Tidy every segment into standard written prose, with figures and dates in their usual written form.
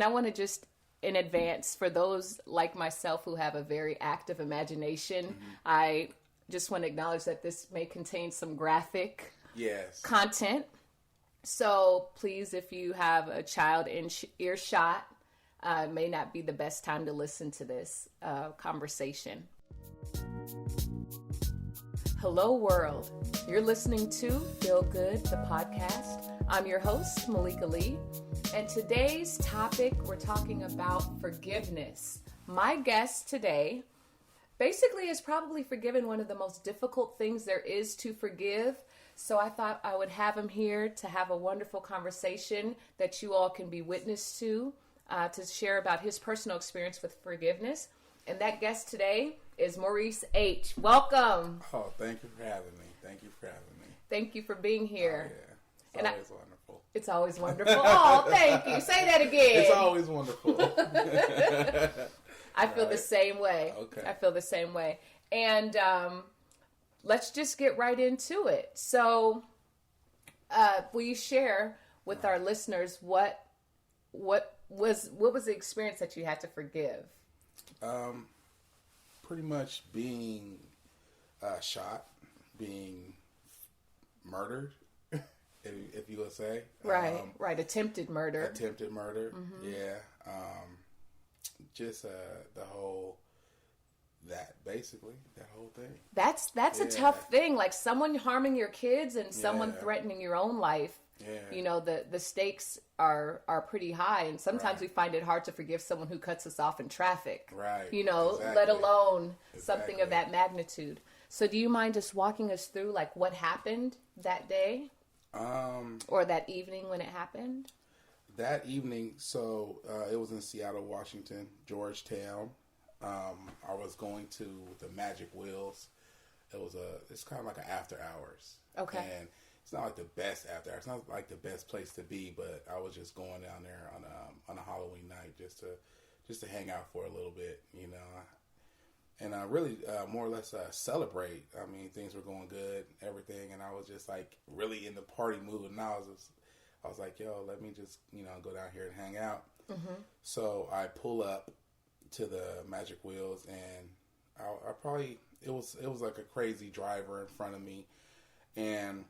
I want to just in advance, for those like myself who have a very active imagination, I just want to acknowledge that this may contain some graphic content. So please, if you have a child in earshot, it may not be the best time to listen to this conversation. Hello, world. You're listening to Feel Good, the podcast. I'm your host, Malika Lee. And today's topic, we're talking about forgiveness. My guest today basically has probably forgiven one of the most difficult things there is to forgive. So I thought I would have him here to have a wonderful conversation that you all can be witness to share about his personal experience with forgiveness. And that guest today is Maurice Aytch. Welcome. Oh, thank you for having me. Thank you for having me. Thank you for being here. Oh, yeah. It's always wonderful. It's always wonderful. Oh, thank you. Say that again. It's always wonderful. I feel the same way. Okay. I feel the same way. And let's just get right into it. So, will you share with our listeners what was the experience that you had to forgive? Pretty much being shot, being murdered, if you would say. Right. Attempted murder. Attempted murder. Mm-hmm. Yeah. Just the whole, basically, that whole thing. That's a tough thing. Like someone harming your kids and someone threatening your own life. Yeah. You know, the stakes are pretty high, and sometimes we find it hard to forgive someone who cuts us off in traffic. Right. You know, exactly. let alone something of that magnitude. So do you mind just walking us through like what happened that day? Or that evening when it happened? That evening, so it was in Seattle, Washington, Georgetown. I was going to the Magic Wheels. It's kind of like an after hours. Okay. And it's not like the best after hours. It's not like the best place to be, but I was just going down there on a Halloween night just to hang out for a little bit, you know. And I really more or less celebrate. I mean, things were going good, everything, and I was just like really in the party mood. And I was like, yo, let me just go down here and hang out. Mm-hmm. So I pull up to the Magic Wheels, and I probably it was like a crazy driver in front of me, and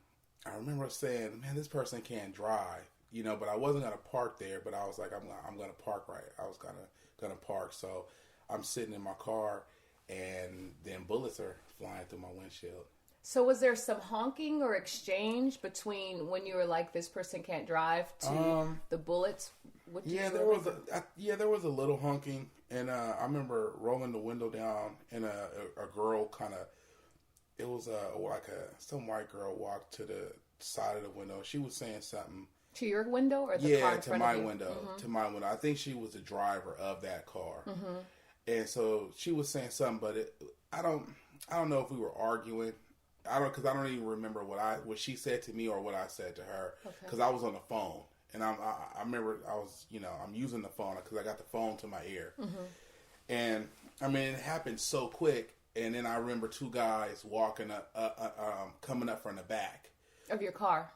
I remember saying, man, this person can't drive, but I wasn't gonna park there. But I was like, I'm gonna park right. I was gonna park. So I'm sitting in my car, and then bullets are flying through my windshield. So was there some honking or exchange between when you were like, this person can't drive, to the bullets? There was a little honking, and I remember rolling the window down, and a girl some white girl walked to the side of the window. She was saying something. To your window or the car in front of you? Window. Mm-hmm. To my window. I think she was the driver of that car. Mm-hmm. And so she was saying something, but I don't know if we were arguing. Because I don't even remember what she said to me or what I said to her, because I was on the phone, and I remember I was I'm using the phone because I got the phone to my ear, and I mean it happened so quick, and then I remember two guys walking up, coming up from the back of your car,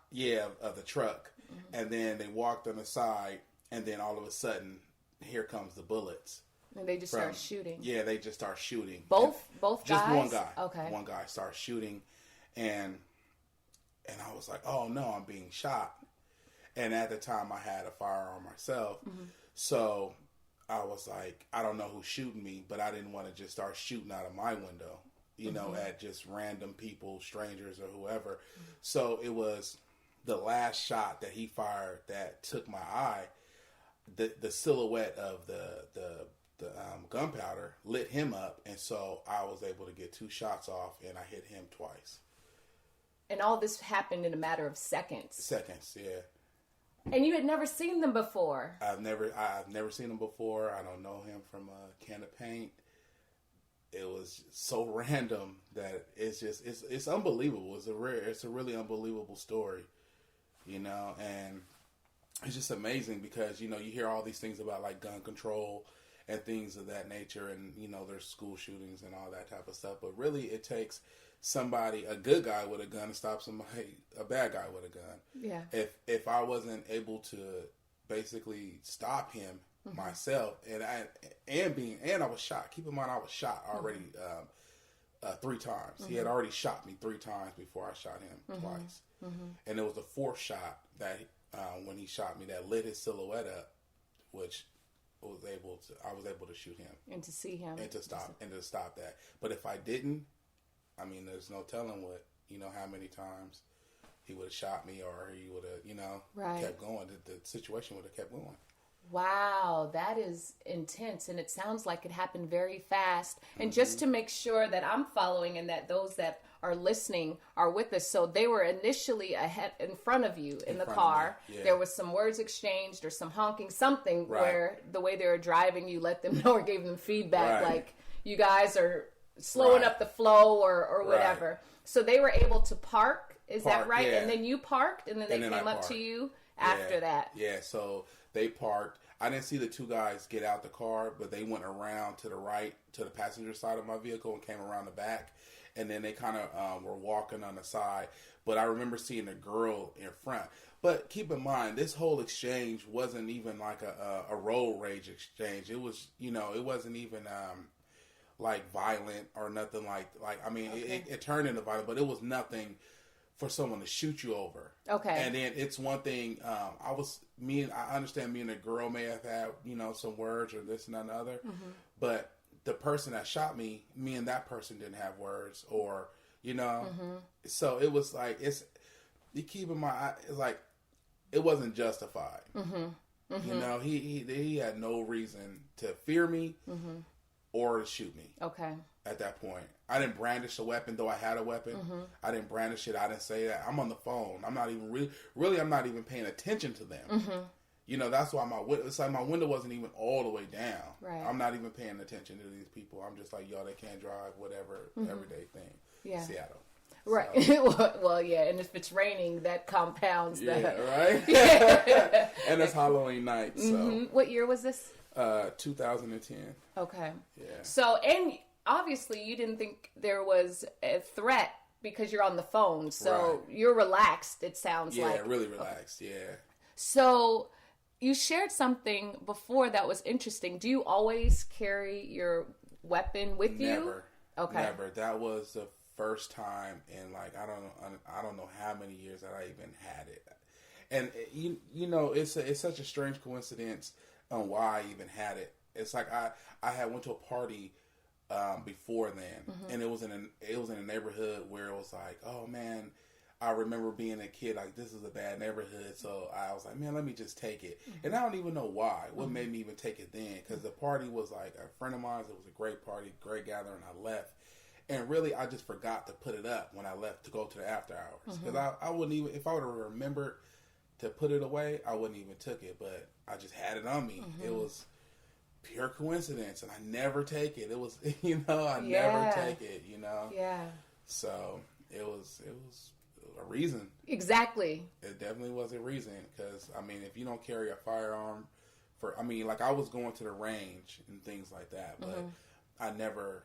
of the truck, and then they walked on the side, and then all of a sudden here comes the bullets. And they just start shooting. Yeah, they just start shooting. Both guys? Just one guy. Okay. One guy starts shooting, and I was like, oh no, I'm being shot. And at the time I had a firearm myself. Mm-hmm. So I was like, I don't know who's shooting me, but I didn't want to just start shooting out of my window, at just random people, strangers or whoever. Mm-hmm. So it was the last shot that he fired that took my eye. The silhouette of the gunpowder lit him up, and so I was able to get two shots off, and I hit him twice. And all this happened in a matter of seconds. Seconds, yeah. And you had never seen them before. I've never seen him before. I don't know him from a can of paint. It was so random that it's unbelievable. It's a really unbelievable story, and it's just amazing because you hear all these things about like gun control and things of that nature, and there's school shootings and all that type of stuff, but really it takes somebody, a good guy with a gun, to stop somebody, a bad guy with a gun. Yeah. If I wasn't able to basically stop him myself, and I was shot. Keep in mind, I was shot already 3 times. He had already shot me 3 times before I shot him twice, and it was the 4th shot that when he shot me that lit his silhouette up, which I was able to shoot him and to see him and to stop that. But if I didn't, I mean, there's no telling how many times he would have shot me, or he would have, kept going. The situation would have kept going. Wow, that is intense, and it sounds like it happened very fast. And just to make sure that I'm following and that those that are listening are with us, so they were initially ahead in front of you in the car. Yeah. There was some words exchanged or some honking, something where the way they were driving, you let them know or gave them feedback, like you guys are slowing up the flow or whatever. So they were able to park. Is that right? Yeah. And then you parked, and then they came up to you after that. Yeah, so they parked. I didn't see the 2 guys get out the car, but they went around to the right, to the passenger side of my vehicle, and came around the back. And then they kind of were walking on the side. But I remember seeing a girl in front. But keep in mind, this whole exchange wasn't even like a road rage exchange. It was, it wasn't even like violent or nothing like I mean, it turned into violent, but it was nothing for someone to shoot you over. Okay. And then it's one thing, I understand me and the girl may have had, some words or this and that and the other, but the person that shot me and that person didn't have words, or, so it was like, you keep in mind, it's like, it wasn't justified. He had no reason to fear me or to shoot me. Okay. At that point, I didn't brandish a weapon, though I had a weapon. I didn't brandish it. I didn't say that. I'm on the phone. I'm not even really. I'm not even paying attention to them. That's why it's like my window wasn't even all the way down. Right. I'm not even paying attention to these people. I'm just like, yo, they can't drive. Whatever, everyday thing. Yeah. Seattle. Right. So. Well, yeah, and if it's raining, that compounds that. Yeah, right. And it's Halloween night. So. What year was this? 2010. Okay. Yeah. So, and obviously you didn't think there was a threat because you're on the phone. So you're relaxed, it sounds like. Yeah, really relaxed. Yeah. So you shared something before that was interesting. Do you always carry your weapon with you? Never. Okay. Never. That was the first time in I don't know how many years that I even had it. And it's such a strange coincidence on why I even had it. It's like I had went to a party before then, and it was in a neighborhood where it was like, oh man, I remember being a kid, like, this is a bad neighborhood, so I was like, man, let me just take it. And I don't even know why, what made me even take it then, because the party was like a friend of mine, it was a great party, great gathering, I left, and really, I just forgot to put it up when I left to go to the after hours, because I wouldn't even, if I would have remembered to put it away, I wouldn't even took it, but I just had it on me. It was pure coincidence, and I never take it. It was, never take it, Yeah. So it was a reason. Exactly. It definitely was a reason, because, I mean, if you don't carry a firearm I was going to the range and things like that, but I never,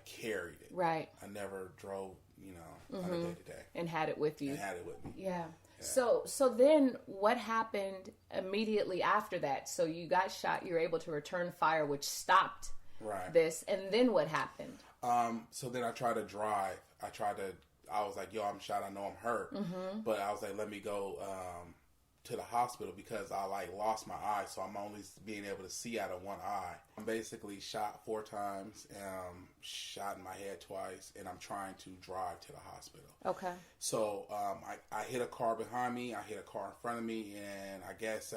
carried it. Right. I never drove, on a day-to-day. And had it with you. And had it with me. Yeah. So then what happened immediately after that? So you got shot, you were able to return fire, which stopped this. And then what happened? So then I tried to drive. I was like, yo, I'm shot. I know I'm hurt. But I was like, let me go to the hospital because I lost my eye. So I'm only being able to see out of one eye. I'm basically shot 4 times, shot in my head twice, and I'm trying to drive to the hospital. Okay. So I hit a car behind me. I hit a car in front of me, and I guess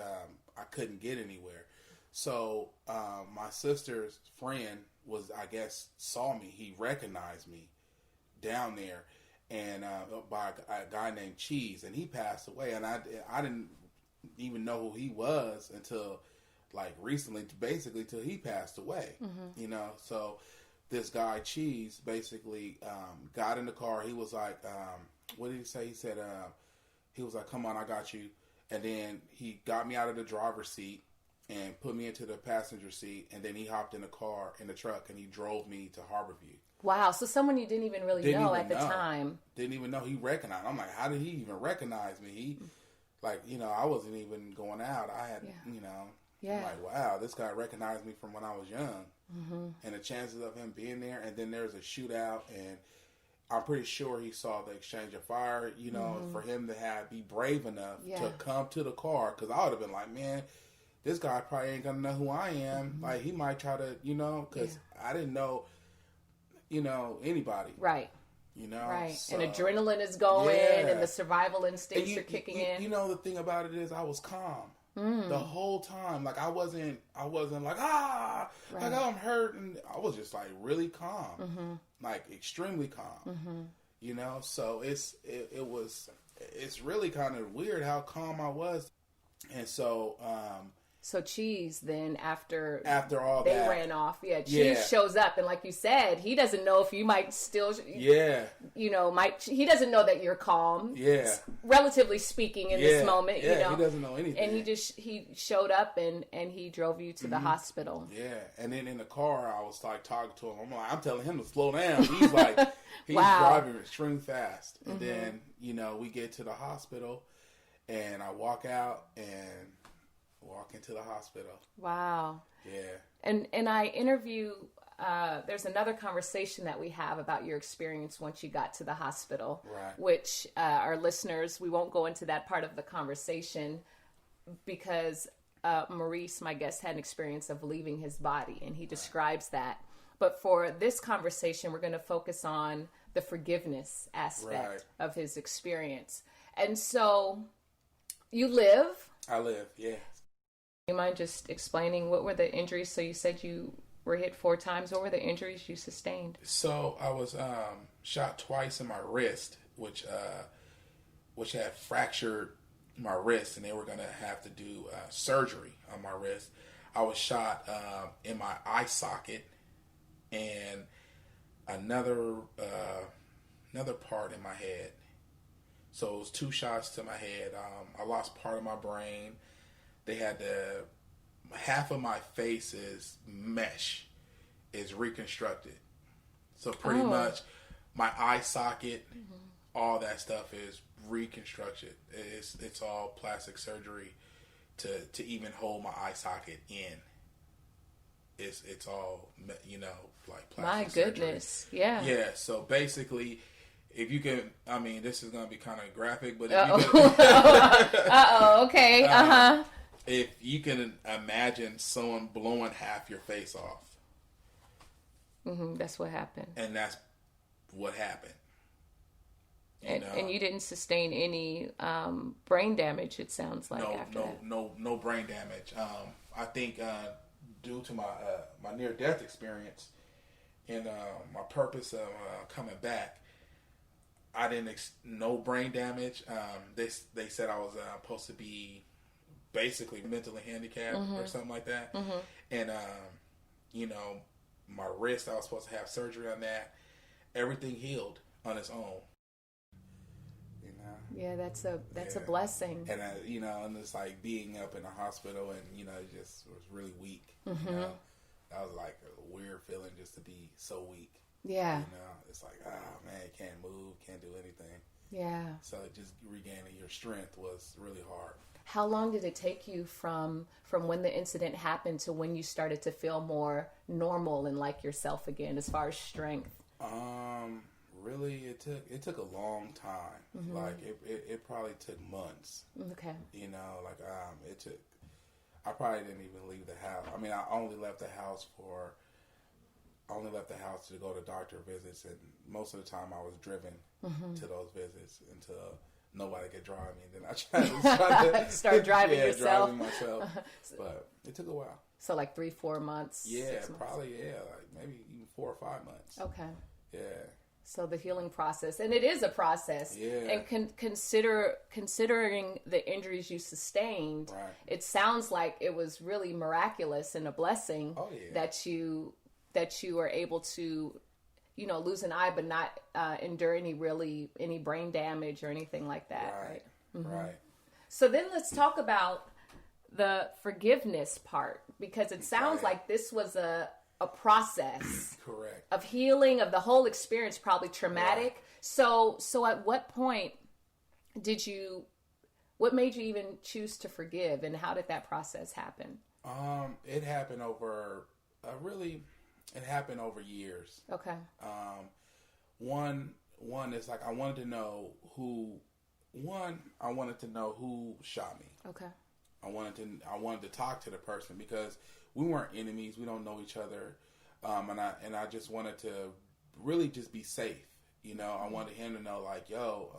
I couldn't get anywhere. So my sister's friend saw me. He recognized me down there, and by a guy named Cheese, and he passed away. And I didn't even know who he was until recently, basically till he passed away. So this guy Cheese basically got in the car. He was like, what did he say? He said, he was like, come on, I got you. And then he got me out of the driver's seat and put me into the passenger seat, and then he hopped in the truck, and he drove me to Harborview. Wow, so someone you didn't even really know at the time. Didn't even know he recognized. I'm like, how did he even recognize me? He, I wasn't even going out. I had, Yeah. I'm like, wow, this guy recognized me from when I was young. And the chances of him being there, and then there's a shootout, and I'm pretty sure he saw the exchange of fire, you know, for him to be brave enough to come to the car. Because I would have been like, man, this guy probably ain't going to know who I am. Like, he might try to, you know, because I didn't know, you know, anybody. Right. You know? Right. So, and adrenaline is going, and the survival instincts are kicking in. You know, the thing about it is I was calm. The whole time. Like, I wasn't like, like, I'm hurt. And I was just, like, really calm. Like, extremely calm. You know? So, it's really kind of weird how calm I was. And so, so Cheese then after all they that, ran off, Cheese shows up, and like you said, he doesn't know if you might still, you know, he doesn't know that you're calm, relatively speaking in this moment, you know, he doesn't know anything, and he showed up and he drove you to the hospital, and then in the car I was like talking to him, I'm telling him to slow down, he's like he's driving extremely fast, and then you know we get to the hospital, and I walk out and walk into the hospital. Wow. Yeah. And I interview, there's another conversation that we have about your experience once you got to the hospital, which our listeners, we won't go into that part of the conversation because Maurice, my guest, had an experience of leaving his body, and he describes that. But for this conversation, we're going to focus on the forgiveness aspect of his experience. And so you live. I live, yeah. You mind just explaining what were the injuries? So you said you were hit 4 times. What were the injuries you sustained? So I was shot twice in my wrist, which had fractured my wrist, and they were going to have to do surgery on my wrist. I was shot in my eye socket and another part in my head. So it was 2 shots to my head. I lost part of my brain. They had half of my face's mesh is reconstructed. So pretty much my eye socket, all that stuff is reconstructed. It's all plastic surgery to even hold my eye socket in. It's all, you know, like plastic surgery. My goodness. Yeah. Yeah. So basically, if you can, I mean, this is going to be kind of graphic, but if you can, okay. If you can imagine someone blowing half your face off. That's what happened. And that's what happened. And you didn't sustain any brain damage, it sounds like, after that. No brain damage. I think due to my near-death experience and my purpose of coming back, I didn't no brain damage. They said I was supposed to be basically mentally handicapped or something like that. And, you know, my wrist, I was supposed to have surgery on that. Everything healed on its own. You know? Yeah, that's a blessing. And, you know, and it's like being up in the hospital and, you know, it just was really weak. You know? That was like a weird feeling just to be so weak. Yeah. You know, it's like, oh man, can't move, can't do anything. Yeah. So just regaining your strength was really hard. How long did it take you from when the incident happened to when you started to feel more normal and like yourself again as far as strength? Really, it took a long time. Like it probably took months. Okay. You know, like it took. I probably didn't even leave the house. I mean, I only left the house to go to doctor visits, and most of the time I was driven to those visits until nobody could drive me. And then I tried to start driving yourself. Driving myself. But it took a while. So like 3-4 months. Yeah, 6 months. Probably. Yeah, like maybe even 4 or 5 months. Okay. Yeah. So the healing process, and it is a process. Yeah. And considering the injuries you sustained, it sounds like it was really miraculous and a blessing that you were able to, you know, lose an eye but not endure any brain damage or anything like that. Right. Right. So then let's talk about the forgiveness part, because it sounds like this was a process of healing, of the whole experience, probably traumatic. So at what point what made you even choose to forgive, and how did that process happen? It happened over it happened over years. Okay. One is like I wanted to know who shot me. Okay. I wanted to talk to the person because we weren't enemies. We don't know each other. And I just wanted to really just be safe. You know, I wanted him to know like, yo,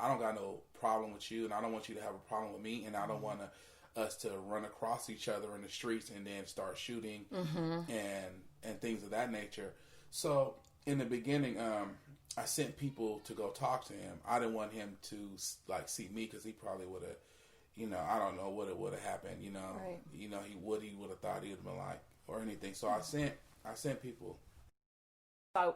I don't got no problem with you, and I don't want you to have a problem with me, and I don't want us to run across each other in the streets and then start shooting and things of that nature. So in the beginning, I sent people to go talk to him. I didn't want him to like see me because he probably would have, you know, I don't know what it would have happened. You know, right. You know, he would have thought he would have been like or anything. So I sent people.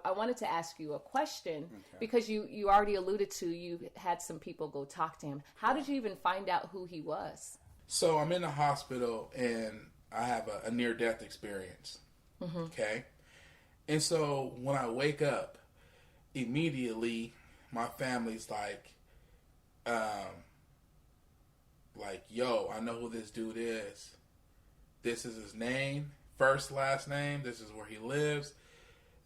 I wanted to ask you a question because you already alluded to you had some people go talk to him. How did you even find out who he was? So I'm in the hospital and I have a near-death experience. Okay? And so when I wake up, immediately my family's like, yo, I know who this dude is. This is his name, first, last name. This is where he lives.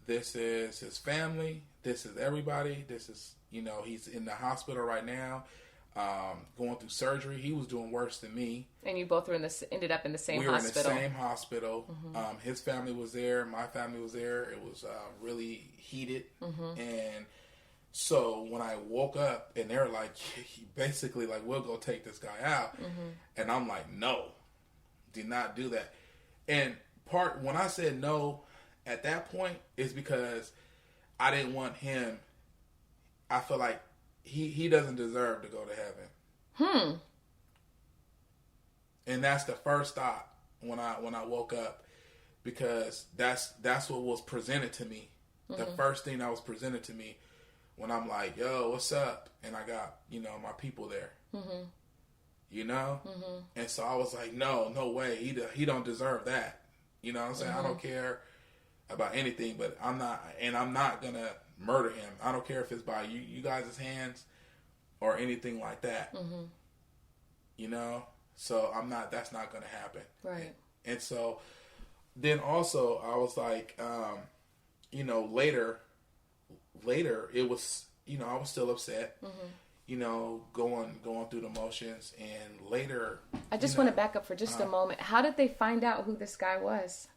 This is his family. This is everybody. This is, you know, he's in the hospital right now, going through surgery. He was doing worse than me. And you both were ended up in the same hospital. We were in the same hospital. His family was there. My family was there. It was really heated. And so when I woke up and they were like, basically like, we'll go take this guy out. And I'm like, no, do not do that. And when I said no, at that point is because I didn't want him. I feel like he doesn't deserve to go to heaven. And that's the first thought when I woke up, because that's what was presented to me. The first thing that was presented to me when I'm like, yo, what's up? And I got, you know, my people there. You know? And so I was like, no way. He don't deserve that. You know what I'm saying? I don't care about anything, but I'm not gonna murder him. I don't care if it's by you guys' hands or anything like that. You know, so that's not gonna happen. Right. And so then also I was like, you know, later it was, you know, I was still upset. You know, going through the motions, and later I just want to back up for just a moment. How did they find out who this guy was?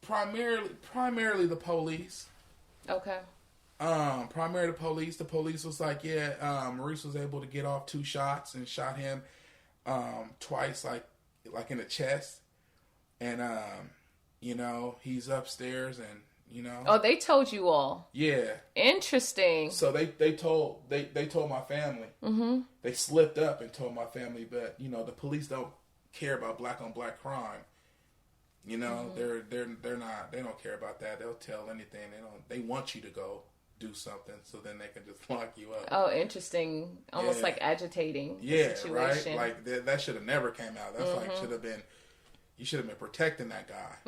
Primarily the police. Okay. Primarily the police. The police was like, yeah, Maurice was able to get off 2 shots and shot him twice, like in the chest. And you know, he's upstairs, and you know. Oh, they told you all. Yeah. Interesting. So they told my family. They slipped up and told my family, but you know, the police don't care about black on black crime. You know, they don't care about that. They'll tell anything. They want you to go do something so then they can just lock you up. Oh, interesting. Almost like agitating the situation. Right? Like that should have never came out. That's like you should have been protecting that guy.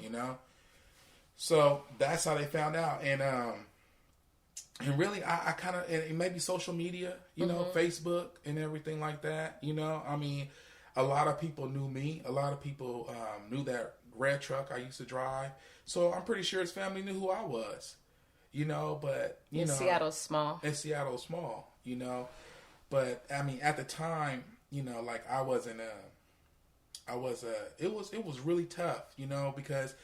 You know? So that's how they found out. And really I kind of, and maybe social media, you know, Facebook and everything like that, you know? I mean, a lot of people knew me. A lot of people knew that red truck I used to drive. So I'm pretty sure his family knew who I was, you know, but, you know. Seattle's small. And Seattle's small, you know. But, I mean, at the time, you know, like it was really tough, you know, because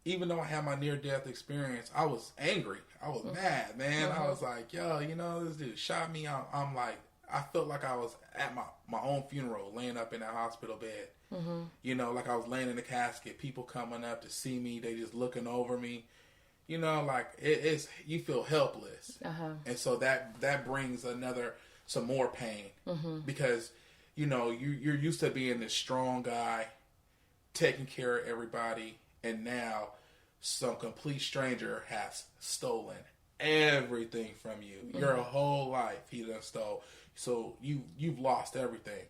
even though I had my near-death experience, I was angry. I was mad, man. I was like, yo, you know, this dude shot me. I'm like, I felt like I was at my own funeral, laying up in that hospital bed. You know, like I was laying in the casket, people coming up to see me, they just looking over me. You know, like it's you feel helpless. And so that brings some more pain. Because, you know, you're used to being this strong guy, taking care of everybody, and now some complete stranger has stolen everything from you. Your whole life he done stole. So you've lost everything.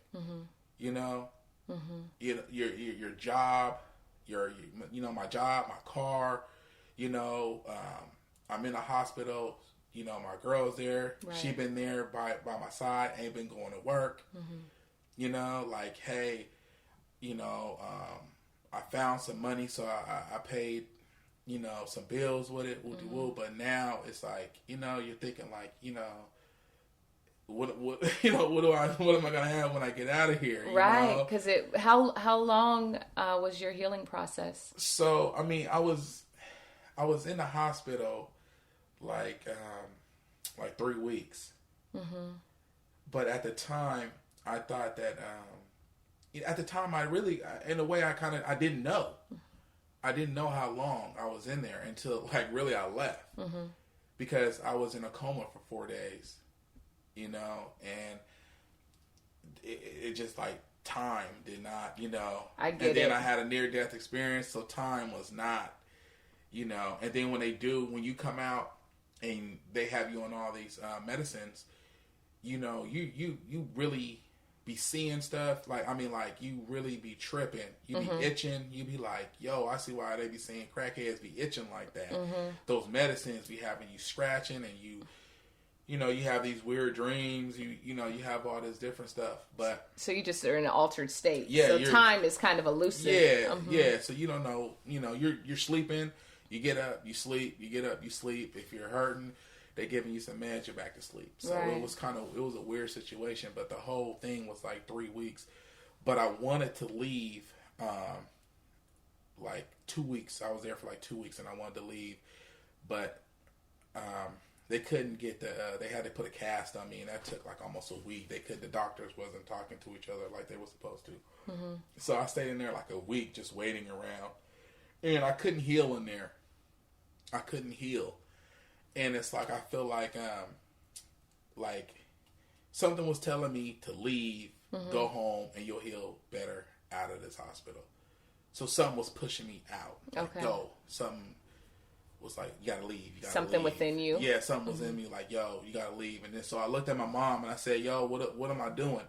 You know, your job, you know, my job, my car. You know, I'm in a hospital. You know, my girl's there. Right. She been there by my side. Ain't been going to work. You know, like, hey, I found some money, so I paid, some bills with it, woo-de-woo. But now it's like, you're thinking like, what am I gonna have when I get out of here? Right, because how long was your healing process? So I mean, I was in the hospital like 3 weeks, but at the time I thought that at the time I really, in a way, I didn't know. I didn't know how long I was in there until really I left, because I was in a coma for 4 days. And it just time did not, I get and then it. I had a near-death experience, so time was not, and then when you come out and they have you on all these medicines, you really be seeing stuff, you really be tripping, you be itching, you be like, yo, I see why they be saying crackheads be itching like that. Those medicines be having you scratching, and you have these weird dreams. You have all this different stuff. But so you just are in an altered state. Yeah. So time is kind of elusive. Yeah. Yeah. So you don't know. You're sleeping. You get up. You sleep. You get up. You sleep. If you're hurting, they're giving you some meds. You're back to sleep. So right. it was a weird situation. But the whole thing was 3 weeks. But I wanted to leave. 2 weeks. I was there for 2 weeks, and I wanted to leave, but they couldn't get they had to put a cast on me, and that took almost a week. The doctors wasn't talking to each other like they were supposed to. So I stayed in there a week just waiting around, and I couldn't heal in there. I couldn't heal. And it's I feel like something was telling me to leave, go home, and you'll heal better out of this hospital. So something was pushing me out. Go. Something was you gotta leave. You gotta something leave. Within you. Yeah, something was in me yo, you gotta leave. And then so I looked at my mom and I said, yo, what am I doing?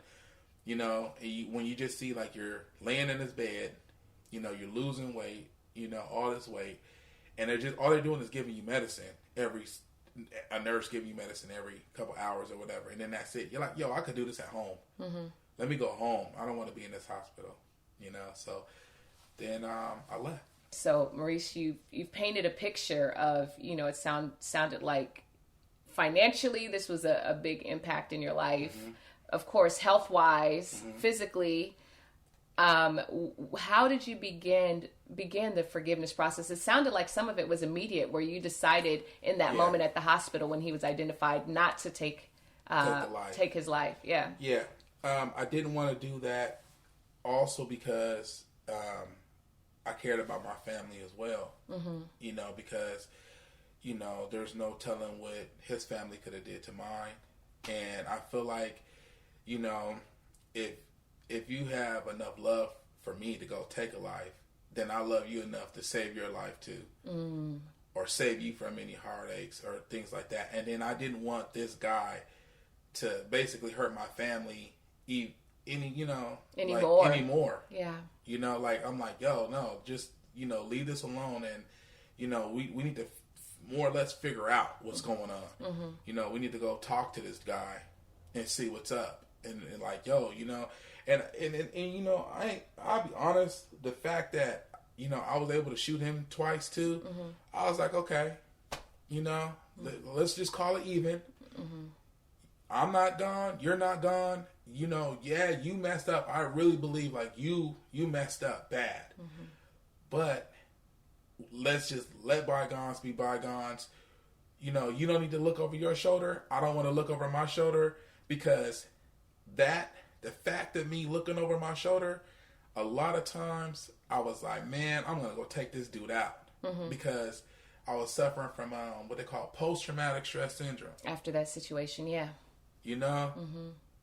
And when you just see you're laying in this bed, you're losing weight, all this weight, and all they're doing is giving you medicine a nurse giving you medicine every couple hours or whatever, and then that's it. You're like, yo, I could do this at home. Let me go home. I don't want to be in this hospital. So then I left. So, Maurice, you've painted a picture of, it sounded like financially this was a big impact in your life. Of course, health-wise, physically. How did you begin the forgiveness process? It sounded like some of it was immediate, where you decided in that moment at the hospital when he was identified not to take his life. Yeah. Yeah. I didn't want to do that also because I cared about my family as well, because, there's no telling what his family could have did to mine. And I feel like, if you have enough love for me to go take a life, then I love you enough to save your life too, or save you from any heartaches or things like that. And then I didn't want this guy to basically hurt my family anymore. Yeah. I'm like, yo, no, just, leave this alone. And, we need to more or less figure out what's going on. We need to go talk to this guy and see what's up. And yo, and I'll be honest, the fact that, I was able to shoot him twice too, I was like, okay, let's just call it even. I'm not gone. You're not gone. Yeah, you messed up. I really believe you messed up bad. But let's just let bygones be bygones. You don't need to look over your shoulder. I don't want to look over my shoulder, because the fact of me looking over my shoulder, a lot of times I was like, man, I'm going to go take this dude out, because I was suffering from what they call post-traumatic stress syndrome. After that situation, yeah.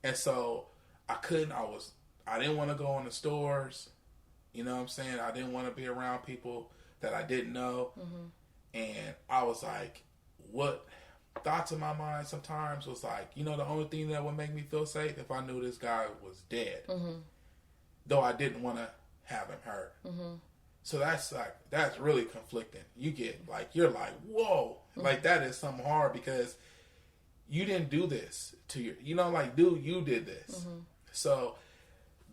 And so I didn't want to go in the stores. You know what I'm saying? I didn't want to be around people that I didn't know. And I was like, what thoughts in my mind sometimes was the only thing that would make me feel safe if I knew this guy was dead. Though I didn't want to have him hurt. So that's really conflicting. You get you're like, whoa, that is something hard, because you didn't do this to your, dude, you did this. So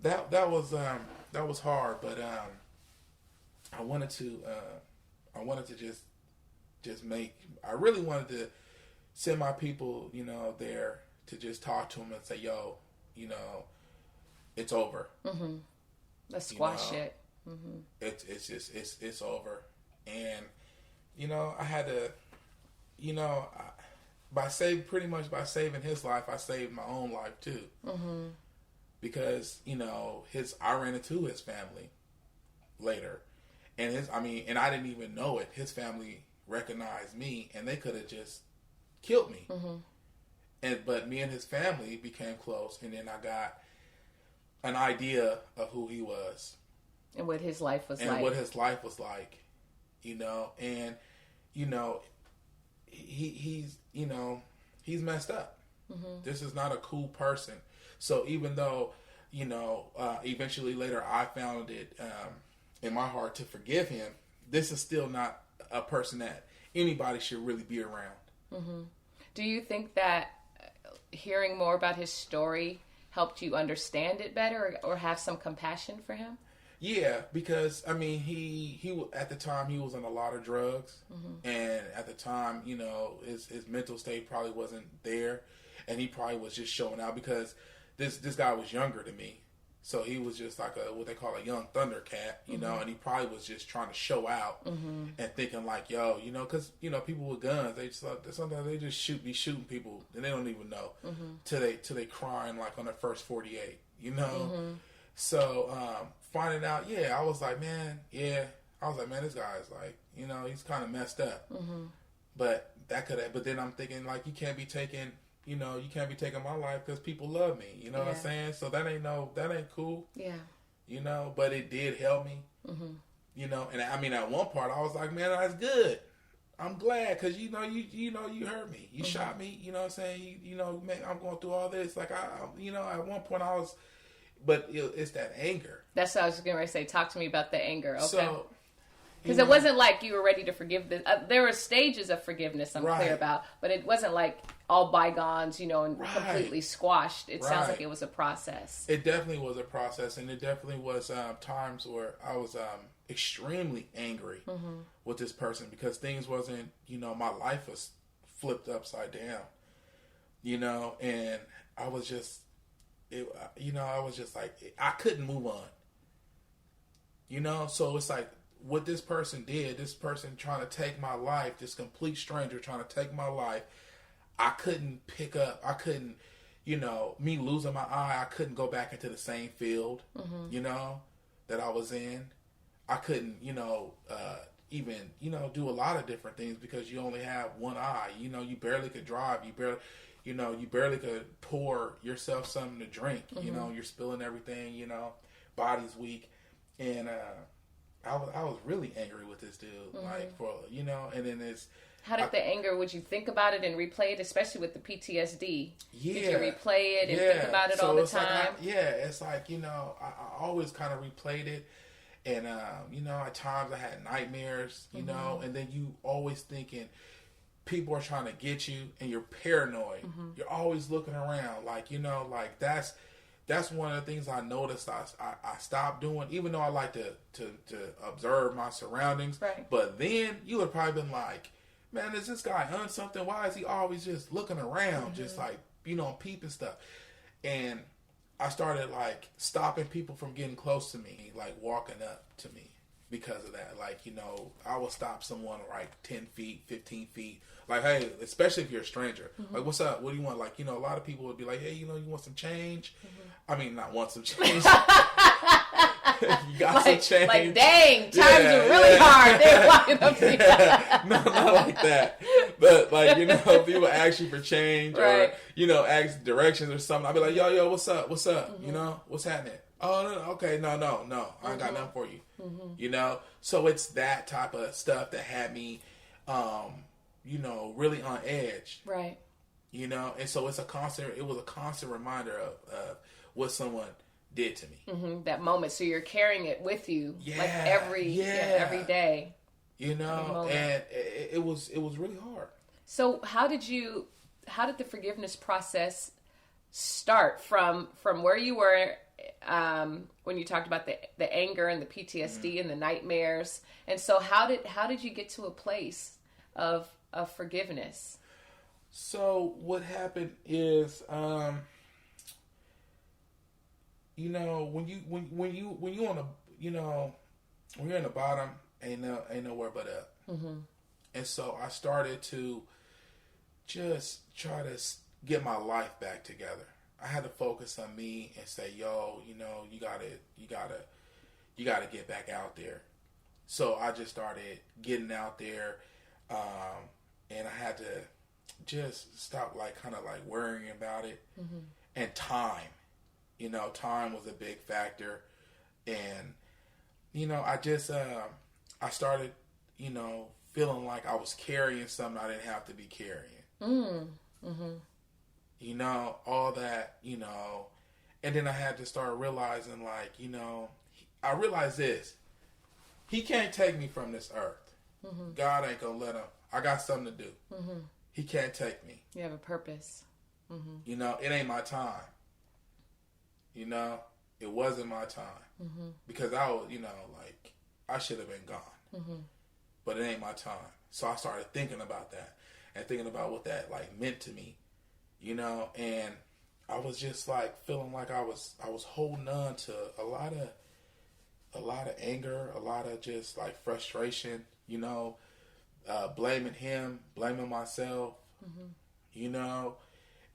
that was that was hard, but I wanted to just make. I really wanted to send my people, there to just talk to them and say, yo, it's over. Mm-hmm. Let's squash it. Mm-hmm. It's over, and I had to, by saving his life, I saved my own life too. Mm-hmm. Because I ran into his family later, and and I didn't even know it. His family recognized me, and they could have just killed me. Mm-hmm. But me and his family became close, and then I got an idea of who he was and what his life was like. And he's messed up. Mm-hmm. This is not a cool person. So even though, eventually later I found it in my heart to forgive him, this is still not a person that anybody should really be around. Mm-hmm. Do you think that hearing more about his story helped you understand it better or have some compassion for him? Yeah, because he at the time he was on a lot of drugs, mm-hmm. and at the time, his mental state probably wasn't there, and he probably was just showing out because this guy was younger than me, so he was just like what they call a young Thundercat, mm-hmm. and he probably was just trying to show out mm-hmm. and thinking like, yo, because people with guns, they just sometimes they just be shooting people and they don't even know mm-hmm. till they crying like on their first 48, mm-hmm. So finding out, I was like, man, this guy's like, he's kind of messed up. Mm-hmm. But but then I'm thinking like, you can't be taking my life because people love me. You know what I'm saying? So that ain't cool. Yeah. But it did help me. Mm-hmm. And at one part I was like, man, that's good. I'm glad because you hurt me. You mm-hmm. shot me. You know what I'm saying? Man, I'm going through all this. Like at one point I was. But it's that anger. That's what I was going to say. Talk to me about the anger. Okay. So, because it wasn't like you were ready to forgive this. There were stages of forgiveness I'm clear about, but it wasn't like all bygones, and completely squashed. It sounds like it was a process. It definitely was a process, and it definitely was times where I was extremely angry mm-hmm. with this person because things wasn't, my life was flipped upside down, and I was just. I was just like, I couldn't move on. So it's like what this person did, this person trying to take my life, this complete stranger trying to take my life, I couldn't pick up, I couldn't, me losing my eye, I couldn't go back into the same field, mm-hmm. That I was in. I couldn't, even, do a lot of different things because you only have one eye. You barely could drive, you barely could pour yourself something to drink. Mm-hmm. You're spilling everything. Body's weak, and I was really angry with this dude. Mm-hmm. Like and then it's. How did the anger? Would you think about it and replay it, especially with the PTSD? Yeah. Did you replay it and think about it all the time? It's like I always kind of replayed it, and at times I had nightmares. Mm-hmm. And then you always thinking. People are trying to get you and you're paranoid. Mm-hmm. You're always looking around like that's one of the things I noticed I stopped doing, even though I like to observe my surroundings. Right. But then you would probably been like, man, is this guy on something? Why is he always just looking around, mm-hmm. just like, peeping stuff? And I started like stopping people from getting close to me, like walking up to me. Because of that, like, I will stop someone like 10 feet, 15 feet. Like, hey, especially if you're a stranger. Mm-hmm. Like, what's up? What do you want? Like, a lot of people would be like, hey, you want some change? Mm-hmm. I mean, not want some change. You got some change. Like, dang, times are really hard. They're walking up to you. No, not like that. But, like, people ask you for change right. or, ask directions or something. I'll be like, yo, what's up? What's up? Mm-hmm. What's happening? Oh, no, okay, no. I ain't got mm-hmm. nothing for you. Mm-hmm. So it's that type of stuff that had me, really on edge. Right. And so it was a constant reminder of what someone did to me. Mm-hmm. That moment. So you're carrying it with you like every day. And it was really hard. So how did the forgiveness process start from where you were when you talked about the anger and the PTSD and the nightmares. And so how did you get to a place of forgiveness? So what happened is, you know, when you on a, you know, when you're in the bottom, ain't nowhere but up. And so I started to just try to get my life back together. I had to focus on me and say, yo, you know, you gotta get back out there. So I just started getting out there, and I had to just stop kind of worrying about it. And time, you know, time was a big factor. And, you know, I just, I started, you know, feeling like I was carrying something I didn't have to be carrying. You know, all that, you know. And then I had to start realizing, you know, I realized this. He can't take me from this earth. God ain't gonna let him. I got something to do. He can't take me. You have a purpose. You know, it ain't my time. You know, it wasn't my time. Because I was, you know, I should have been gone. But it ain't my time. So I started thinking about that and thinking about what that meant to me. You know, and I was just feeling like I was holding on to a lot of anger, a lot of just frustration, you know, blaming him, blaming myself, you know,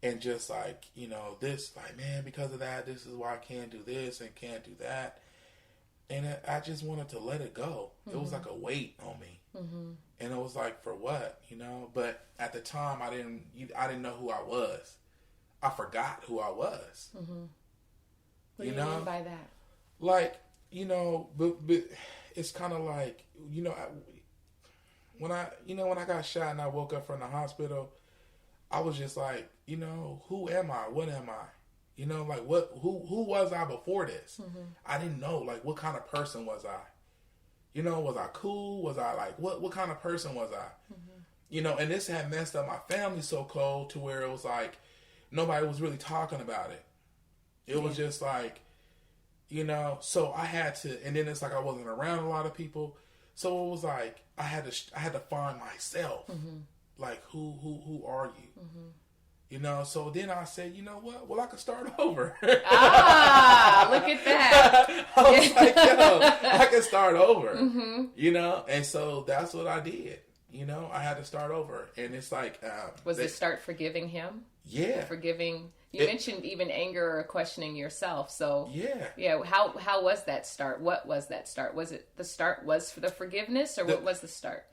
and just you know, this man, because of that, this is why I can't do this and can't do that. And I just wanted to let it go. It was like a weight on me. And it was for what, you know? But at the time, I didn't know who I was. I forgot who I was. What do you mean by that? You know, but it's kind of you know, when I got shot and I woke up from the hospital, I was just you know, who am I? What am I? You know, who was I before this? I didn't know, what kind of person was I? You know, was I cool? Was I what kind of person was I? You know, and this had messed up my family so cold to where it was nobody was really talking about it. It was just you know, so I had to, and then it's I wasn't around a lot of people. So it was I had to find myself. Who are you? You know, so then I said, you know what? Well, I could start over. Look at that. I was yo, I could start over. You know, and so that's what I did. You know, I had to start over. And it's was it start forgiving him? Yeah. Forgiving. You mentioned even anger or questioning yourself. So yeah. How was that start? What was that start? Was it the start was for the forgiveness, or what was the start?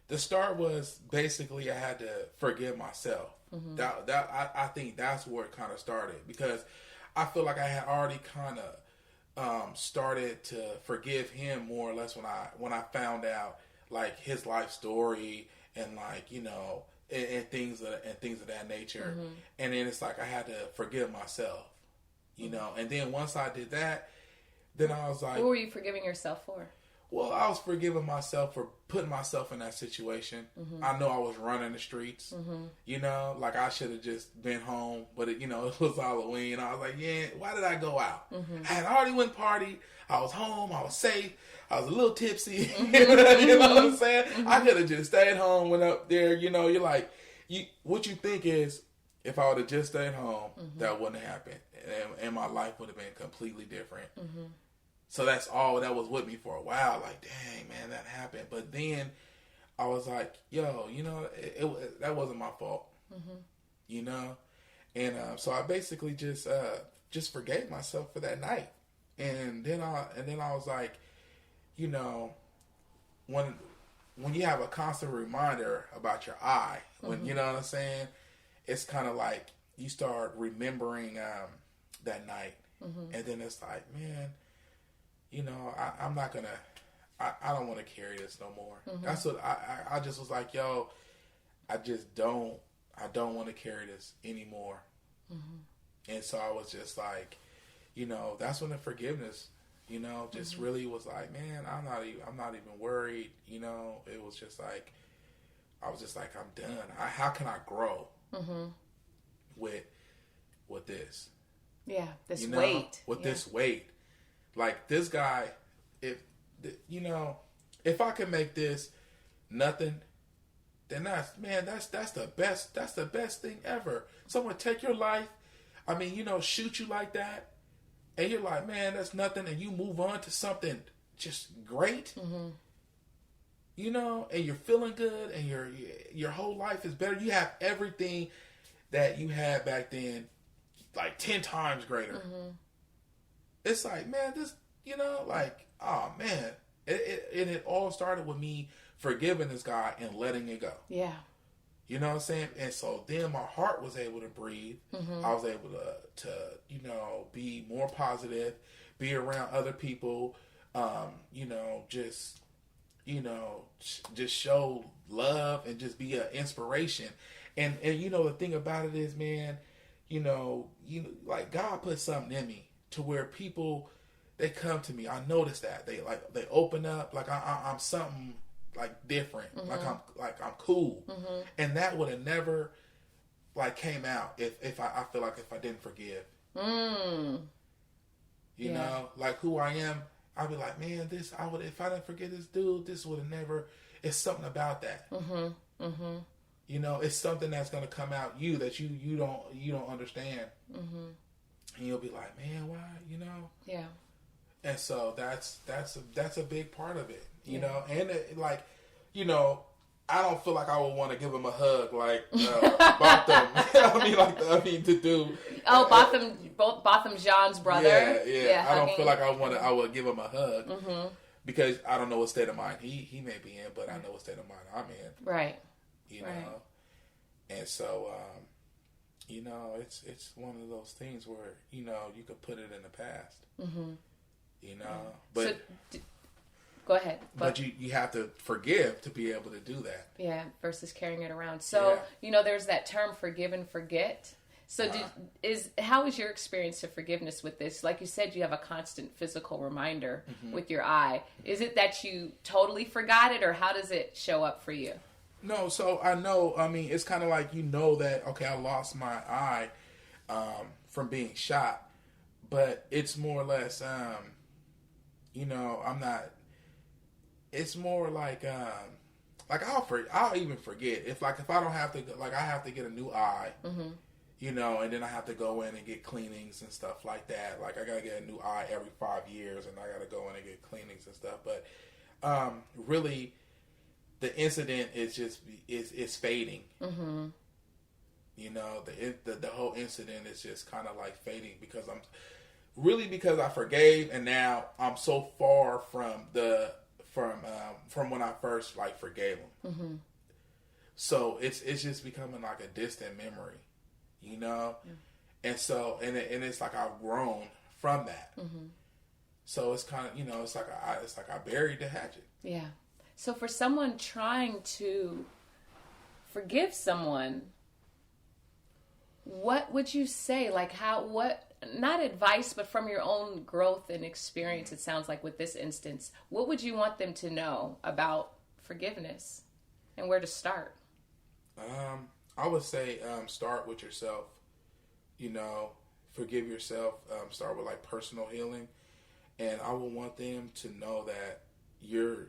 The start was basically I had to forgive myself. I think that's where it kind of started, because I feel like I had already kind of started to forgive him more or less when I found out his life story and you know and things of that nature. And then it's I had to forgive myself, you know. And then once I did that, then I was what were you forgiving yourself for? Well, I was forgiving myself for putting myself in that situation. I know I was running the streets. You know, I should have just been home, but it was Halloween. I was yeah, why did I go out? I had already went party. I was home. I was safe. I was a little tipsy. You know what I'm saying? I could have just stayed home, went up there. You know, you're what you think is, if I would have just stayed home, that wouldn't have happened, and my life would have been completely different. So that's all that was with me for a while. Dang, man, that happened. But then I was yo, you know, that wasn't my fault. You know? And so I basically just forgave myself for that night. And then I was you know, when you have a constant reminder about your eye, when you know what I'm saying, it's kind of you start remembering that night. And then it's man, you know, I'm not gonna, I don't want to carry this no more. That's what I just was yo, I don't want to carry this anymore. And so I was just you know, that's when the forgiveness, you know, just really was man, I'm not even worried. You know, it was just I was just I'm done. How can I grow with this? Yeah, this you know, weight. with Yeah. this weight. Like this guy, if you know, if I can make this nothing, then that's the best. That's the best thing ever. Someone take your life. I mean, you know, shoot you like that, and you're like, man, that's nothing, and you move on to something just great. Mm-hmm. You know, and you're feeling good, and your whole life is better. You have everything that you had back then, like 10 times greater. Mm-hmm. It's like, man, this, you know, like, oh man, it all started with me forgiving this guy and letting it go. Yeah. You know what I'm saying? And so then my heart was able to breathe. Mm-hmm. I was able to you know, be more positive, be around other people, you know, just show love and just be an inspiration. And you know, the thing about it is, man, you know, like God put something in me to where people, they come to me. I notice that they open up, like I'm something like different, mm-hmm. like I'm cool, mm-hmm. and that would have never like came out if I feel like if I didn't forgive. You know, like who I am, I'd be like, man, this I would, if I didn't forget this dude, this would have never. It's something about that. Mm-hmm. Mm-hmm. You know, it's something that's gonna come out you that you don't understand, mm-hmm. and you'll be like, man, why? You know. Yeah. And so that's a big part of it, you know. And it, like, you know, I don't feel like I would want to give him a hug like Botham. I mean to do. Oh, Botham Jean's brother. Yeah. I don't feel like I would give him a hug mm-hmm. because I don't know what state of mind he may be in, but I know what state of mind I'm in. Right. You know, and so you know, it's one of those things where, you know, you could put it in the past. Mm-hmm. You know, but go ahead. But you have to forgive to be able to do that. Yeah, versus carrying it around. So you know, there's that term forgive and forget. So how is your experience of forgiveness with this? Like you said, you have a constant physical reminder mm-hmm. with your eye. Is it that you totally forgot it, or how does it show up for you? No, so I know. I mean, it's kind of like, you know, that okay, I lost my eye from being shot, but it's more or less. You know, I'm not. It's more like I'll even forget if I don't have to, like, I have to get a new eye, mm-hmm. you know, and then I have to go in and get cleanings and stuff like that. Like I gotta get a new eye every 5 years, and I gotta go in and get cleanings and stuff. But really, the incident is just is fading. Mm-hmm. You know, the whole incident is just kind of like fading because I forgave, and now I'm so far from when I first like forgave him. Mm-hmm. So it's just becoming like a distant memory, you know, and so and it's like I've grown from that. Mm-hmm. So it's kind of, you know, it's like I buried the hatchet. Yeah. So for someone trying to forgive someone, what would you say? Like not advice, but from your own growth and experience, it sounds like with this instance, what would you want them to know about forgiveness and where to start? I would say start with yourself. You know, forgive yourself. Start with like personal healing, and I would want them to know that you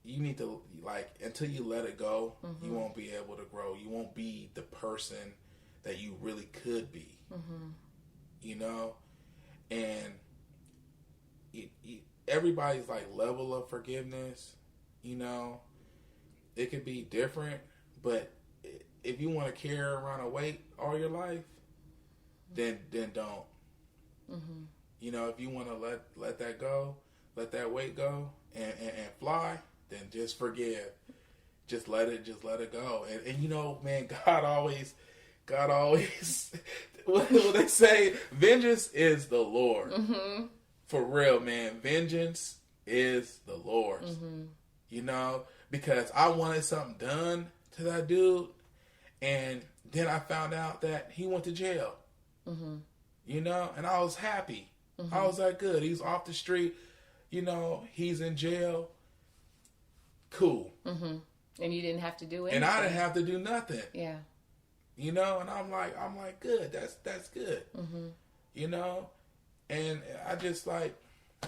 need to, like, until you let it go, mm-hmm. you won't be able to grow. You won't be the person that you really could be, mm-hmm. you know, and everybody's like level of forgiveness, you know, it could be different, but if you want to carry around a weight all your life, then don't, mm-hmm. you know, if you want to let that go, let that weight go and fly, then just forgive, just let it go. And you know, man, God always, what they say, vengeance is the Lord. Mm-hmm. For real, man. Vengeance is the Lord's. Mm-hmm. You know, because I wanted something done to that dude, and then I found out that he went to jail. Mm-hmm. You know, and I was happy. Mm-hmm. I was like, good. He's off the street. You know, he's in jail. Cool. Mm-hmm. And you didn't have to do anything. And I didn't have to do nothing. Yeah. You know, and I'm like, good. That's good. Mm-hmm. You know, and I just like,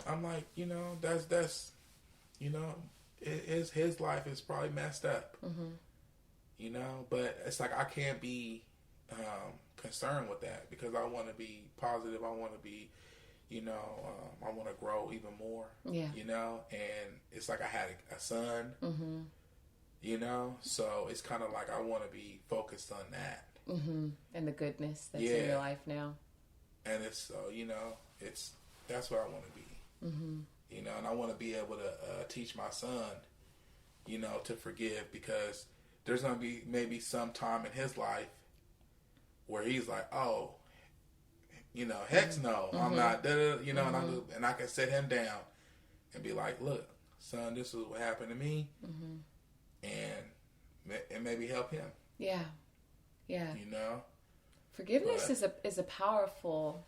I'm like, you know, that's, you know, his life is probably messed up. Mm-hmm. You know, but it's like I can't be concerned with that because I want to be positive. I want to be, you know, I want to grow even more. Yeah. You know, and it's like I had a son. Mm-hmm. You know, so it's kind of like I want to be focused on that. Mm-hmm. And the goodness that's in your life now. And it's you know, that's what I want to be. Mm-hmm. You know, and I want to be able to teach my son, you know, to forgive because there's gonna be maybe some time in his life where he's like, oh, you know, heck no, I'm not, you know, and I can set him down and be like, look, son, this is what happened to me, and maybe help him. Yeah, yeah. You know, forgiveness is a powerful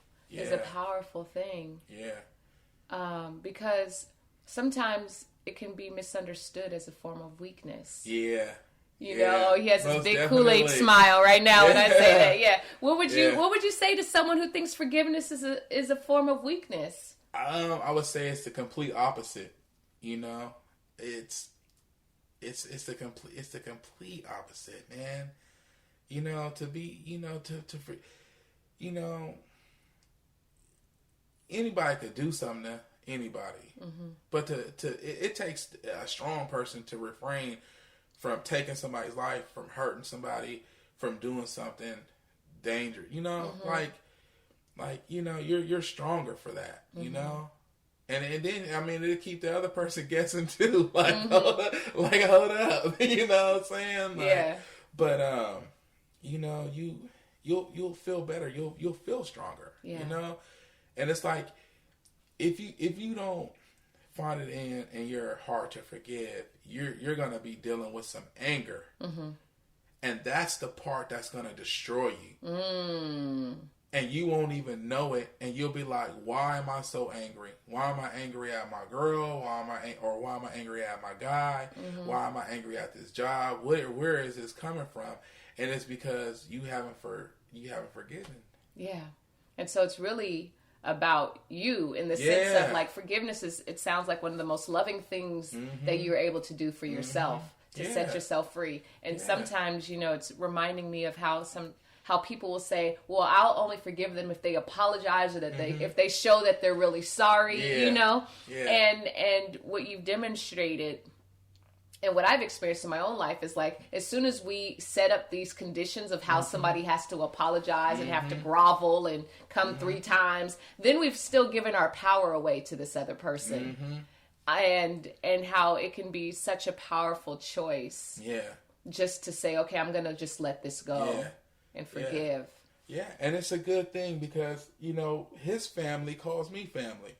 thing. Yeah. Because sometimes it can be misunderstood as a form of weakness. Yeah. You know, he has this big definitely. Kool-Aid smile right now when I say that. Yeah. What would you say to someone who thinks forgiveness is a form of weakness? I would say it's the complete opposite. You know, it's the complete opposite, man. You know, to be, you know, you know, anybody could do something to anybody, but it takes a strong person to refrain from taking somebody's life, from hurting somebody, from doing something dangerous. You know, like you know, you're stronger for that. You know, and then I mean it'll keep the other person guessing too. Like hold up, you know what I'm saying? Like, yeah. But you know, you'll feel better. You'll feel stronger. Yeah. You know, and it's like if you don't find it in your heart to forgive, you're gonna be dealing with some anger, and that's the part that's gonna destroy you. And you won't even know it, and you'll be like, "Why am I so angry? Why am I angry at my girl? Why am I angry at my guy? Why am I angry at this job? Where is this coming from?" And it's because you haven't forgiven. Yeah, and so it's really about you in the sense of like forgiveness it sounds like one of the most loving things that you're able to do for yourself to set yourself free. And sometimes, you know, it's reminding me of how people will say, well, I'll only forgive them if they apologize or that if they show that they're really sorry, you know? And what you've demonstrated and what I've experienced in my own life is like, as soon as we set up these conditions of how somebody has to apologize and have to grovel and come 3 times, then we've still given our power away to this other person. And how it can be such a powerful choice. Yeah. Just to say, okay, I'm going to just let this go and forgive. Yeah, and it's a good thing because, you know, his family calls me family.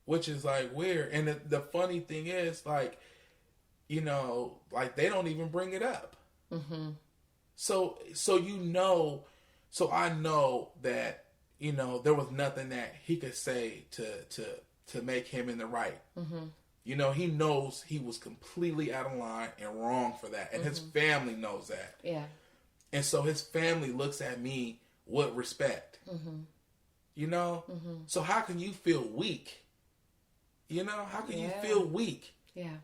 Which is like weird. And the funny thing is, like, you know, like they don't even bring it up. So you know, so I know that, you know, there was nothing that he could say to make him in the right. You know, he knows he was completely out of line and wrong for that, and his family knows that. Yeah. And so his family looks at me with respect. You know, so how can you feel weak? You know, how can you feel weak? Yeah.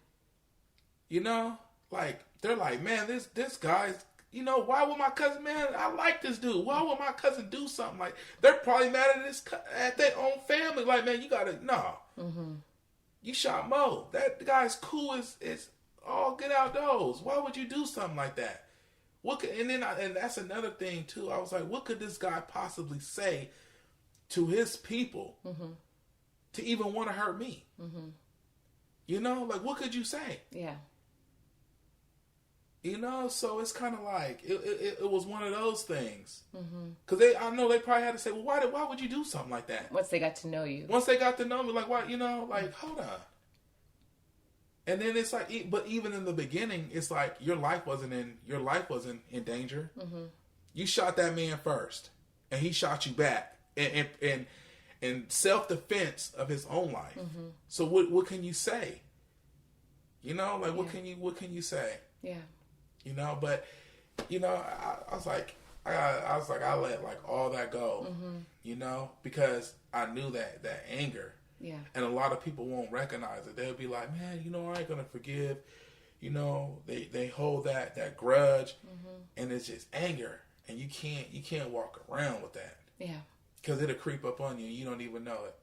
You know, like, they're like, man, this guy's, you know, why would my cousin, man, I like this dude. Why would my cousin do something like, they're probably mad at their own family. Like, man, you gotta, no. You shot Mo. That guy's cool as all get outdoors. Why would you do something like that? And that's another thing too. I was like, what could this guy possibly say to his people to even want to hurt me? You know, like, what could you say? Yeah. You know, so it's kind of like it was one of those things. Because I know they probably had to say, well, why would you do something like that? Once they got to know you. Once they got to know me, like, why, you know, like, hold on. And then it's like, but even in the beginning, it's like your life wasn't in danger. You shot that man first, and he shot you back, and self-defense of his own life. So what can you say? You know, like what can you say? Yeah. You know, but you know, I was like, I let like all that go, you know, because I knew that anger. Yeah. And a lot of people won't recognize it. They'll be like, man, you know, I ain't gonna forgive. You know, they hold that grudge, and it's just anger, and you can't walk around with that. Yeah. Because it'll creep up on you, and you don't even know it.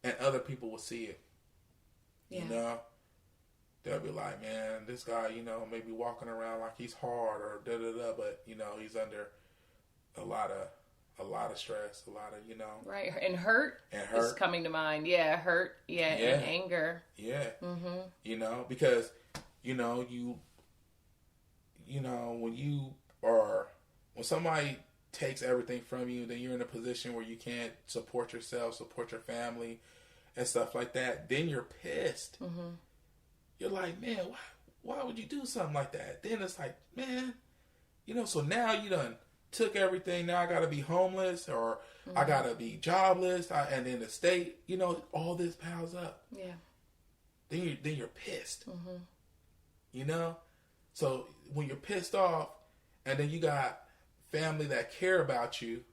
And other people will see it. Yeah. You know, they'll be like, man, this guy, you know, may be walking around like he's hard or da da da, but you know, he's under a lot of stress, a lot of, you know. Right. And hurt is coming to mind. Yeah. Hurt. Yeah. And anger. Yeah. You know, because, you know, when somebody takes everything from you, then you're in a position where you can't support yourself, support your family, and stuff like that. Then you're pissed. You're like, man, why would you do something like that? Then it's like, man, you know, so now you done took everything. Now I got to be homeless, or I got to be jobless, and then the state, you know, all this piles up. Yeah. Then you're pissed. You know? So when you're pissed off, and then you got family that care about you,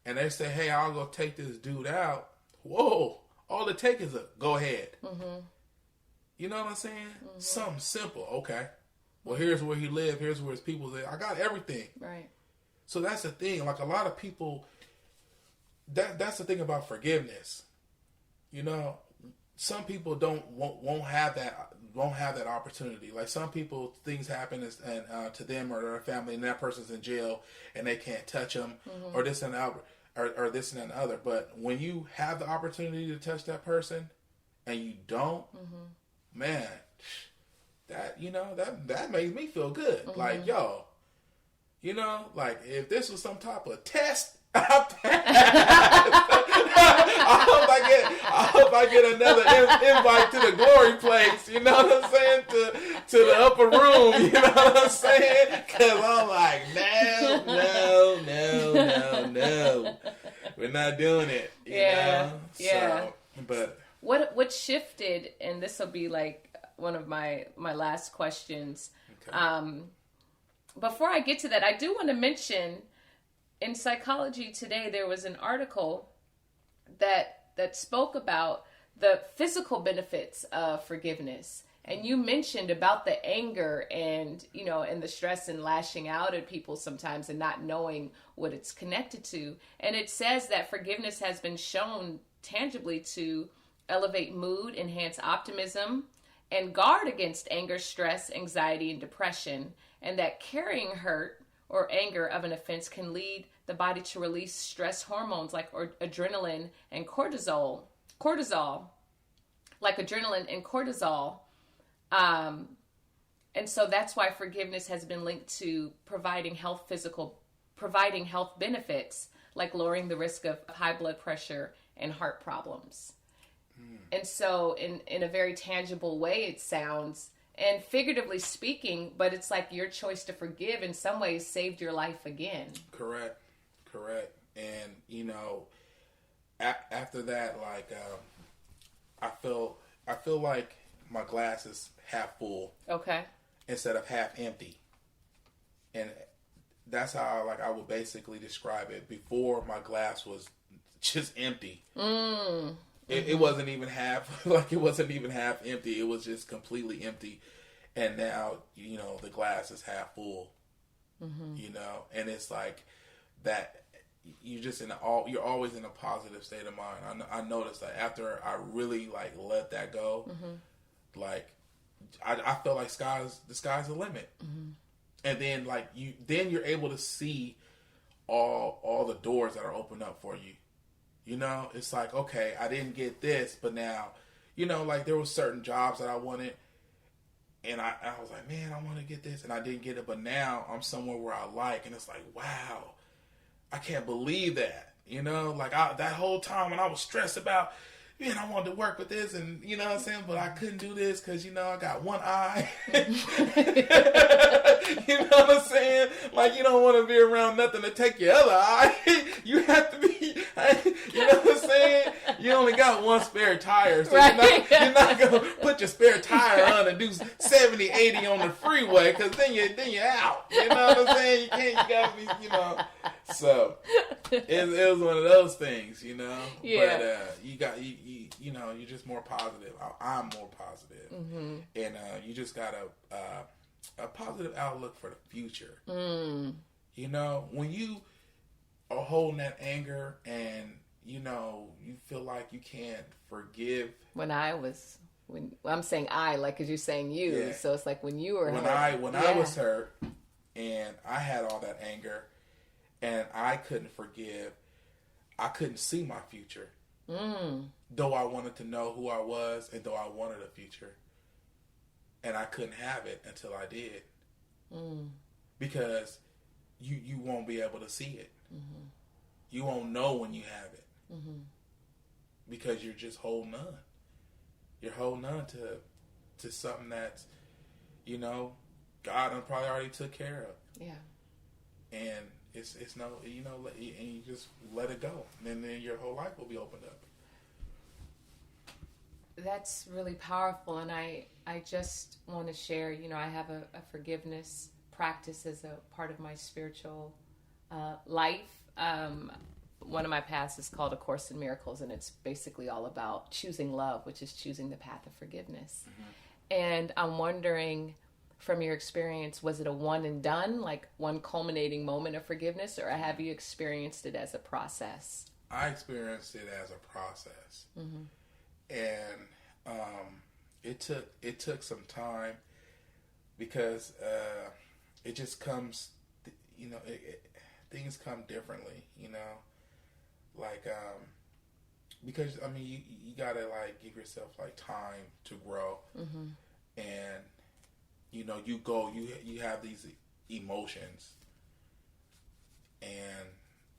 and they say, hey, I'll go take this dude out. Whoa. All it takes is a go ahead. You know what I'm saying? Something simple. Okay. Well, here's where he lives. Here's where his people live. I got everything. Right. So that's the thing. Like, a lot of people, that's the thing about forgiveness. You know, some people won't have that opportunity. Like, some people, things happen and to them or their family, and that person's in jail and they can't touch them, or this and that, or this and that and the other. But when you have the opportunity to touch that person and you don't, man, that, you know, that makes me feel good. Like, yo, you know, like, if this was some type of test, I hope I get another invite to the glory place. You know what I'm saying? To the upper room. You know what I'm saying? Because I'm like, no, we're not doing it. You know? Yeah. So, but what shifted, and this will be like one of my last questions. Okay. Before I get to that, I do want to mention, in Psychology Today, there was an article that spoke about the physical benefits of forgiveness. And you mentioned about the anger and, you know, and the stress and lashing out at people sometimes and not knowing what it's connected to. And it says that forgiveness has been shown tangibly to elevate mood, enhance optimism, and guard against anger, stress, anxiety, and depression. And that carrying hurt or anger of an offense can lead the body to release stress hormones like adrenaline and cortisol, like adrenaline and cortisol. And so that's why forgiveness has been linked to providing health benefits, like lowering the risk of high blood pressure and heart problems. And so in a very tangible way, it sounds, and figuratively speaking, but it's like your choice to forgive in some ways saved your life again. Correct. And, you know, after that, like, I feel like my glass is half full. Okay. Instead of half empty. And that's how, like, I would basically describe it. Before, my glass was just empty. It wasn't even half, like, it wasn't even half empty. It was just completely empty. And now, you know, the glass is half full. You know, and it's like that. You're always in a positive state of mind. I noticed that after I really, like, let that go, like, I felt like the sky's the limit. And then, like, you're able to see all the doors that are opened up for you. You know, it's like, okay, I didn't get this, but now, you know, like, there were certain jobs that I wanted, and I was like, man, I want to get this, and I didn't get it, but now I'm somewhere where I like, and it's like, wow, I can't believe that. You know, like, that whole time when I was stressed about, man, I wanted to work with this, and, you know what I'm saying, but I couldn't do this because, you know, I got one eye. You know what I'm saying? Like, you don't want to be around nothing to take your other eye. You have to be, you know what I'm saying? You only got one spare tire, so you're not going to put put your spare tire on and do 70, 80 on the freeway, because then you're out. You know what I'm saying? You gotta be, So it was one of those things, Yeah. But you're just more positive. I'm more positive. Mm-hmm. And you just got a positive outlook for the future. When you are holding that anger and you feel like you can't forgive. I'm saying because you're saying you, yeah. So it's like when you were hurt. I was hurt and I had all that anger and I couldn't forgive, I couldn't see my future. Though I wanted to know who I was and though I wanted a future. And I couldn't have it until I did. Because you won't be able to see it. Mm-hmm. You won't know when you have it. Mm-hmm. Because you're just holding on. You're holding on to something that's, God probably already took care of. Yeah. And it's no, and you just let it go. And then your whole life will be opened up. That's really powerful. And I just want to share, I have a forgiveness practice as a part of my spiritual life. One of my paths is called A Course in Miracles, and it's basically all about choosing love, which is choosing the path of forgiveness. Mm-hmm. And I'm wondering, from your experience, was it a one and done, like one culminating moment of forgiveness, or have you experienced it as a process? I experienced it as a process. Mm-hmm. And it took some time because it just comes, things come differently, like because you gotta give yourself time to grow. Mm-hmm. And you have these emotions, and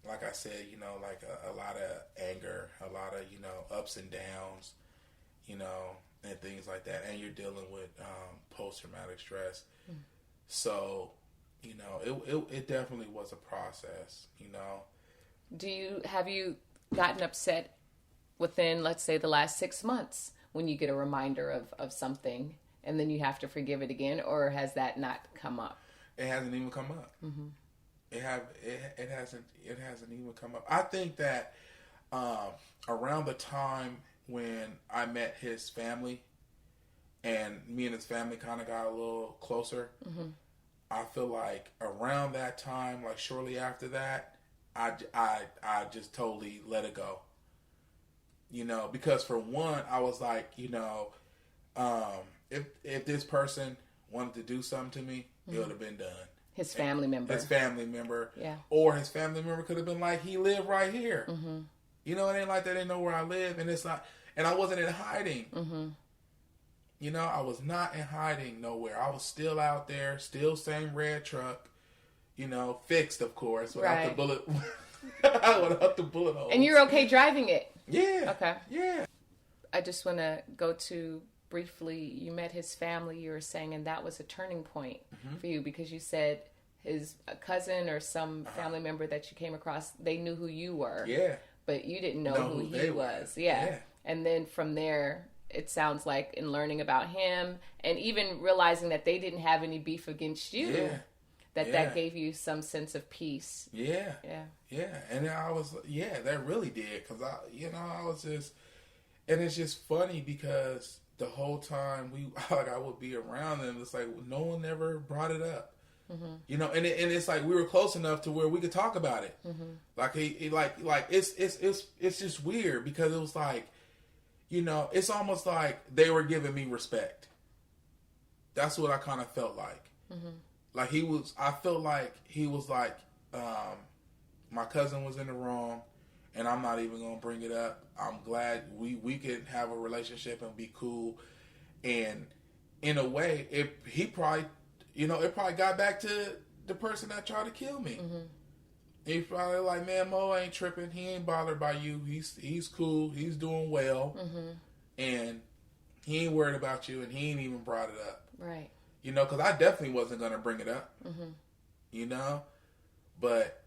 like I said, a lot of anger, a lot of ups and downs, and things like that, and you're dealing with post-traumatic stress. Mm. So it definitely was a process. Have you gotten upset within, let's say, the last 6 months when you get a reminder of something and then you have to forgive it again, or has that not come up? It hasn't even come up. Mm-hmm. It hasn't even come up. I think that around the time when I met his family and me and his family kind of got a little closer, mm-hmm. I feel like around that time, shortly after that, I just totally let it go. Because for one, I was like, if this person wanted to do something to me, mm-hmm. it would have been done. His family member. Yeah. Or his family member could have been like, he lived right here. Mm-hmm. It ain't like they didn't know where I live, and it's not, and I wasn't in hiding. Mm-hmm. I was not in hiding nowhere. I was still out there, still same red truck, fixed, of course, without the bullet, without the bullet holes. And you're okay driving it? Yeah. Okay. Yeah. I just want to go to briefly, you met his family, you were saying, and that was a turning point mm-hmm. for you, because you said his cousin or some family member that you came across, they knew who you were. Yeah. But you didn't know who he was. Yeah. And then from there, it sounds like in learning about him and even realizing that they didn't have any beef against you, that gave you some sense of peace. Yeah. Yeah. Yeah. And I was, that really did. Because I was just, and it's just funny because the whole time I would be around them, it's like no one ever brought it up. Mm-hmm. And it's like we were close enough to where we could talk about it. Mm-hmm. It's just weird because it was like, it's almost like they were giving me respect. That's what I kind of felt like. Mm-hmm. I felt like he was like, my cousin was in the wrong, and I'm not even gonna bring it up. I'm glad we could have a relationship and be cool. And in a way, it probably got back to the person that tried to kill me. Mm-hmm. He's probably like, man, Mo ain't tripping. He ain't bothered by you. He's cool. He's doing well. Mm-hmm. And he ain't worried about you, and he ain't even brought it up. Right. Because I definitely wasn't going to bring it up. Mm-hmm. But,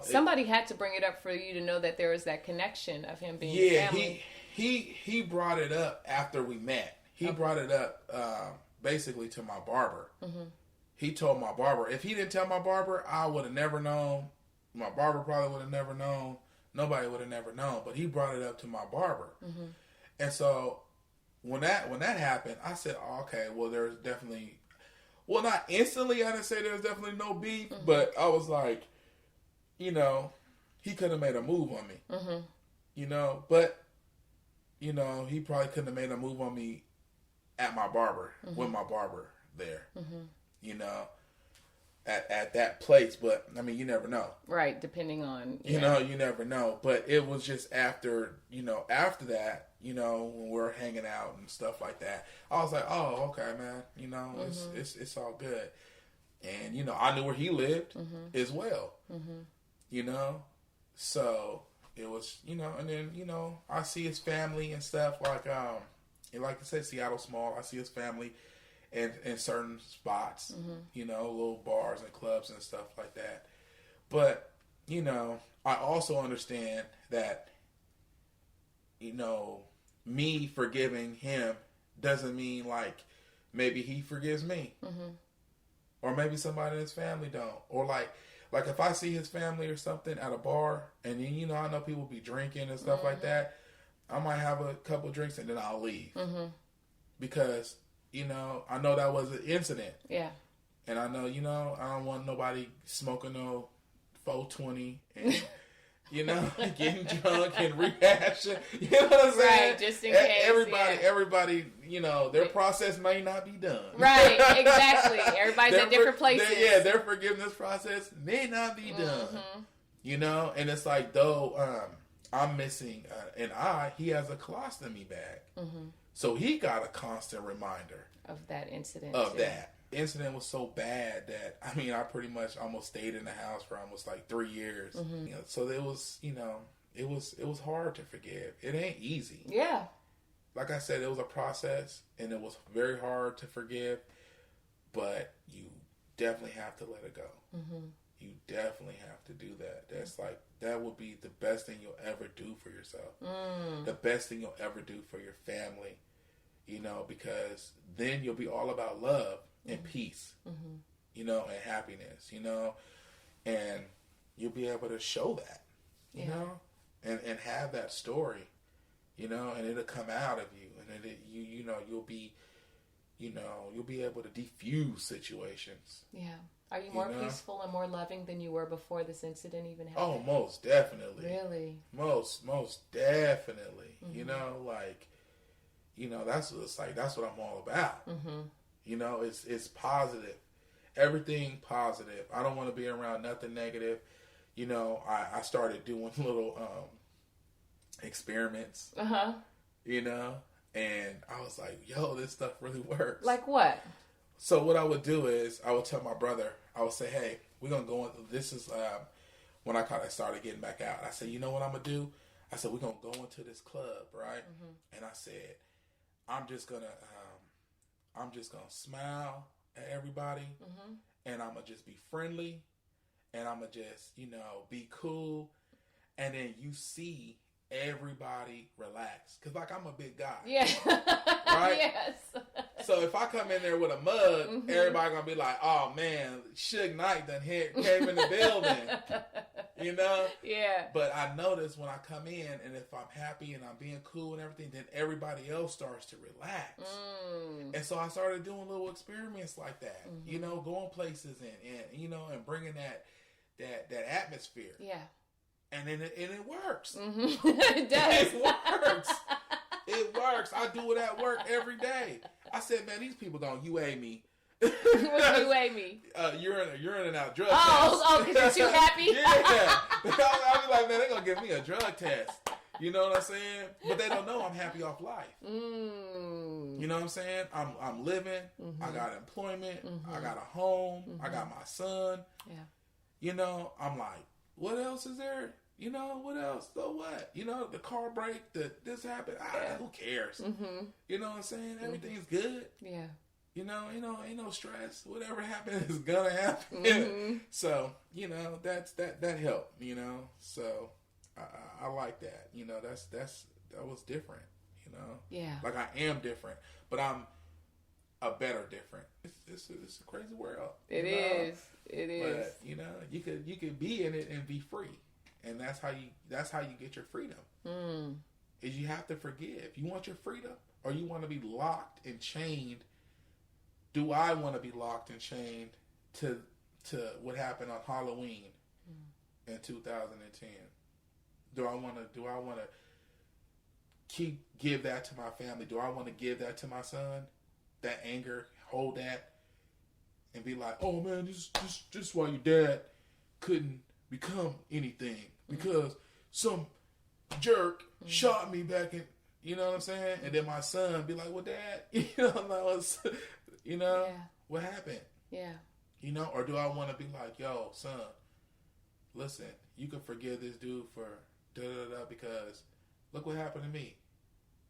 somebody had to bring it up for you to know that there was that connection of him being family. He brought it up after we met. He brought it up basically to my barber. Mm-hmm. He told my barber. If he didn't tell my barber, I would have never known. My barber probably would have never known. Nobody would have never known. But he brought it up to my barber. Mm-hmm. And so when that happened, I said, oh, okay, well, there's definitely... Well, not instantly. I didn't say there's definitely no beef. Mm-hmm. But I was like, he could have made a move on me. Mm-hmm. But, he probably couldn't have made a move on me at my barber, mm-hmm. with my barber there. Mm-hmm. At that place. But, I mean, you never know. Right, depending on... You never know. But it was just after that, when we're hanging out and stuff like that, I was like, oh, okay, man. Mm-hmm. It's all good. And, I knew where he lived mm-hmm. as well. Mm-hmm. So it was, and then, I see his family and stuff like I said, Seattle's small. I see his family in certain spots, mm-hmm. Little bars and clubs and stuff like that. But, I also understand that, me forgiving him doesn't mean like maybe he forgives me. Mm-hmm. Or maybe somebody in his family don't. Or like if I see his family or something at a bar, and then, I know people be drinking and stuff mm-hmm. like that, I might have a couple drinks and then I'll leave. Mm-hmm. Because, I know that was an incident. Yeah. And I know, I don't want nobody smoking no 420 and, getting drunk and rehashing. You know what I'm saying? Right, just in case. Everybody, their process may not be done. Right, exactly. Everybody's at different places. Their forgiveness process may not be done. Mm-hmm. And it's like, though I'm missing an eye, he has a colostomy bag. Mm-hmm. So he got a constant reminder. Of that incident. That incident was so bad that, I pretty much almost stayed in the house for almost like 3 years. Mm-hmm. So it was, it was hard to forgive. It ain't easy. Yeah. Like I said, it was a process, and it was very hard to forgive, but you definitely have to let it go. Mm-hmm. You definitely have to do that. That's like, that would be the best thing you'll ever do for yourself. The best thing you'll ever do for your family, because then you'll be all about love and peace, mm-hmm. And happiness, and you'll be able to show that, and have that story, and it'll come out of you, and it, you'll be able to defuse situations. Yeah. Are you more peaceful and more loving than you were before this incident even happened? Oh, most definitely. Really? Most definitely. Mm-hmm. That's what it's like. That's what I'm all about. Mm-hmm. It's positive. Everything positive. I don't want to be around nothing negative. I started doing little experiments. Uh-huh. And I was like, yo, this stuff really works. Like what? So what I would do is I would tell my brother, I would say, hey, we're going to go into, this is when I kind of started getting back out. I said, you know what I'm going to do? I said, we're going to go into this club, right? Mm-hmm. And I said, I'm just going to smile at everybody, mm-hmm. and I'm going to just be friendly, and I'm going to just, be cool. And then you see everybody relax. Because, like, I'm a big guy. Yeah. Right? Yes. So if I come in there with a mug, mm-hmm. everybody going to be like, oh, man, Suge Knight done came in the building. Yeah. But I notice when I come in, and if I'm happy and I'm being cool and everything, then everybody else starts to relax. And so I started doing little experiments like that. Mm-hmm. Going places and and bringing that atmosphere. Yeah. And then it works. Mm-hmm. It does. It works. It works. I do it at work every day. I said, man, these people gonna UA me. What UA me? Urine and out drug test. Oh, because you're too happy? Yeah. I was like, man, they're gonna give me a drug test. You know what I'm saying? But they don't know I'm happy off life. You know what I'm saying? I'm living. Mm-hmm. I got employment. Mm-hmm. I got a home. Mm-hmm. I got my son. Yeah. I'm like, what else is there? What else? So what? The car break, this happened. Who cares? Mm-hmm. You know what I'm saying? Everything's good. Yeah. Ain't no stress. Whatever happens is gonna happen. Mm-hmm. So, that helped, So I like that. That was different. you know? Yeah. Like I am different, but I'm a better different. It's a crazy world. It is. It is. But you know, you could be in it and be free, and that's how you get your freedom. Is you have to forgive. You want your freedom, or you want to be locked and chained? Do I want to be locked and chained to what happened on Halloween in 2010? Do I want to give that to my family? Do I want to give that to my son? That anger, hold that, and be like, oh man, just why your dad couldn't become anything because some jerk shot me back in, you know what I'm saying? And then my son be like, well, dad, what happened? Yeah. You know, or do I want to be like, yo, son, listen, you can forgive this dude for da-da-da because look what happened to me.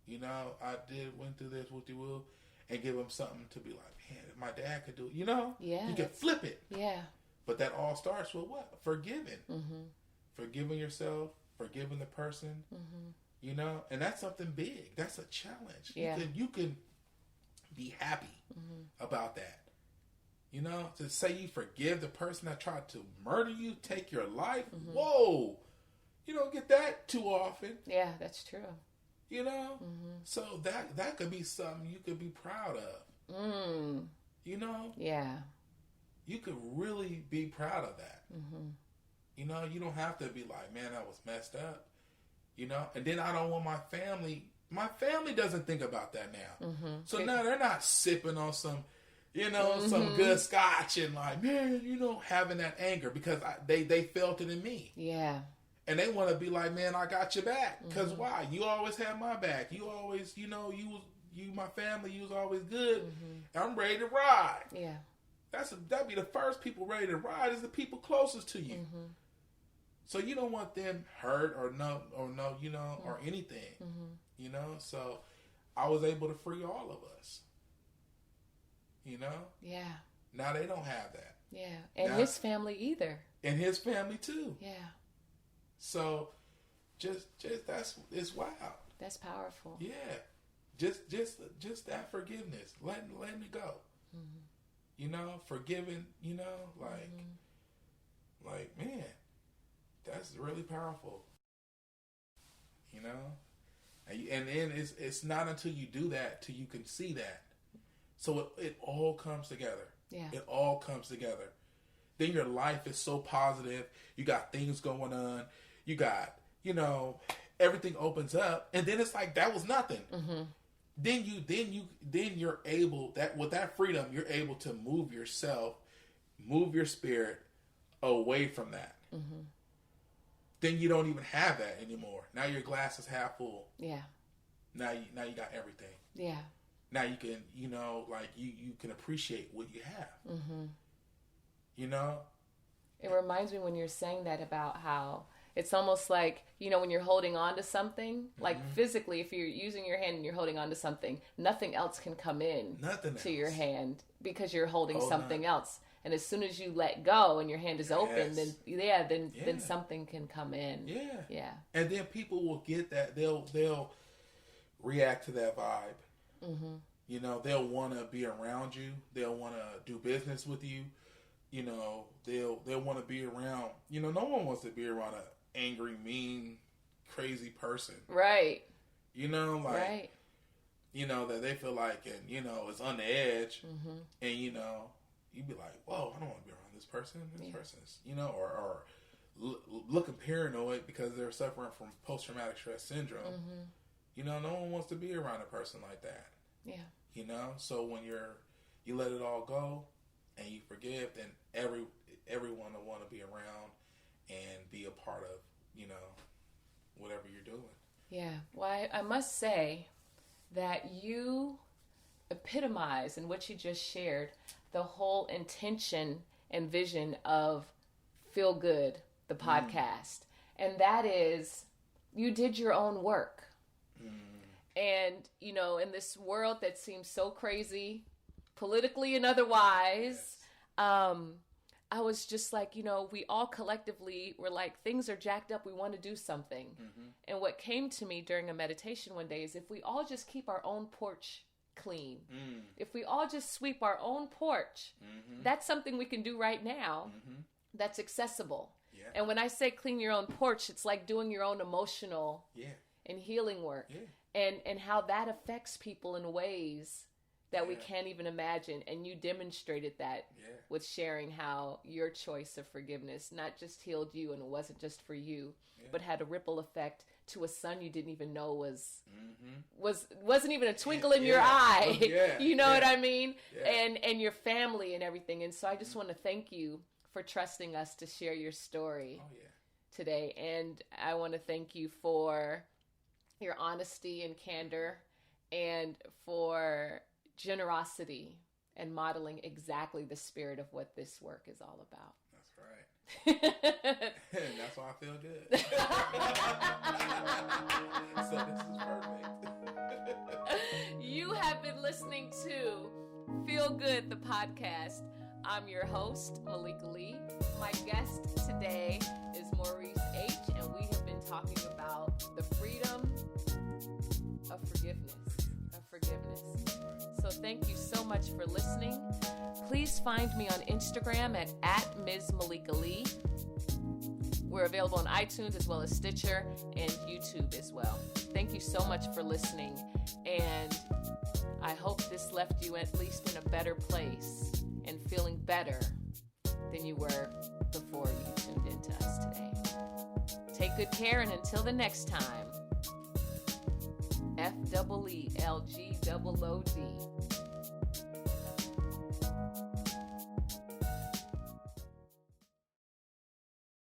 You know, I went through this, whoop-de-whoop, and give him something to be like, man, if my dad could do it, you know? Yeah. You can flip it. Yeah. But that all starts with what? Forgiving. Forgiving yourself, forgiving the person, you know? And that's something big. That's a challenge. Yeah. You can be happy about that. You know? To say you forgive the person that tried to murder you, take your life, whoa! You don't get that too often. Yeah, that's true. You know? So that could be something you could be proud of. You know? Yeah. You could really be proud of that. You know, you don't have to be like, man, that was messed up. You know? And then I don't want my family doesn't think about that now. So now they're not sipping on some, you know, some good scotch and like, man, you know, having that anger because they felt it in me. Yeah. And they want to be like, man, I got your back. Because why? You always had my back. You always, you know, you my family, you was always good. I'm ready to ride. Yeah. That'd be the first people ready to ride is the people closest to you. So you don't want them hurt or no, you know, or anything. You know? So I was able to free all of us. You know? Yeah. Now they don't have that. Yeah. And his family either. And his family too. Yeah. So, just it's wild. That's powerful. Yeah, just that forgiveness, letting it go. You know, forgiving. You know, like man, that's really powerful. You know, and then it's not until you do that till you can see that. So it all comes together. Yeah, it all comes together. Then your life is so positive. You got things going on. You got, you know, everything opens up, and then it's like that was nothing. Then you're able that with that freedom, you're able to move yourself, move your spirit away from that. Then you don't even have that anymore. Now your glass is half full. Yeah. Now you got everything. Yeah. Now you can, you know, like you can appreciate what you have. You know. It reminds me when you're saying that about how. It's almost like, you know, when you're holding on to something, like physically, if you're using your hand and you're holding on to something, nothing else can come in to your hand because you're holding something else. And as soon as you let go and your hand is open, then something can come in. Yeah. Yeah. And then people will get that. They'll react to that vibe. You know, they'll want to be around you. They'll want to do business with you. You know, they'll want to be around. You know, no one wants to be around an angry, mean, crazy person. Right. You know, like, you know, that they feel like, and, you know, it's on the edge. And, you know, you'd be like, whoa, I don't want to be around this person. This person's, you know, or looking paranoid because they're suffering from post-traumatic stress syndrome. You know, no one wants to be around a person like that. Yeah. You know, so when you let it all go, and you forgive, then everyone will want to be around and be a part of, you know, whatever you're doing. Yeah. Well, I must say that you epitomize in what you just shared the whole intention and vision of Feel Good, the podcast. And that is, you did your own work. And, you know, in this world that seems so crazy, politically and otherwise, I was just like, we all collectively were like, things are jacked up. We want to do something. And what came to me during a meditation one day is if we all just keep our own porch clean, if we all just sweep our own porch, that's something we can do right now that's accessible. Yeah. And when I say clean your own porch, it's like doing your own emotional and healing work. And how that affects people in ways that we can't even imagine. And you demonstrated that with sharing how your choice of forgiveness not just healed you, and it wasn't just for you, but had a ripple effect to a son you didn't even know wasn't even a twinkle in your eye. You know what I mean? And your family and everything. And so I just want to thank you for trusting us to share your story today. And I want to thank you for your honesty and candor, and for generosity and modeling exactly the spirit of what this work is all about. That's right. And that's why I feel good. So this is perfect. You have been listening to Feel Good, the podcast. I'm your host, Malika Lee. My guest today is Maurice Aytch, and we have been talking about the freedom of forgiveness. So thank you so much for listening. Please find me on Instagram at Ms. Malika Lee. We're available on iTunes as well as Stitcher and YouTube as well. Thank you so much for listening, and I hope this left you at least in a better place and feeling better than you were before you tuned into us today. Take good care, and until the next time, FEELGOOD.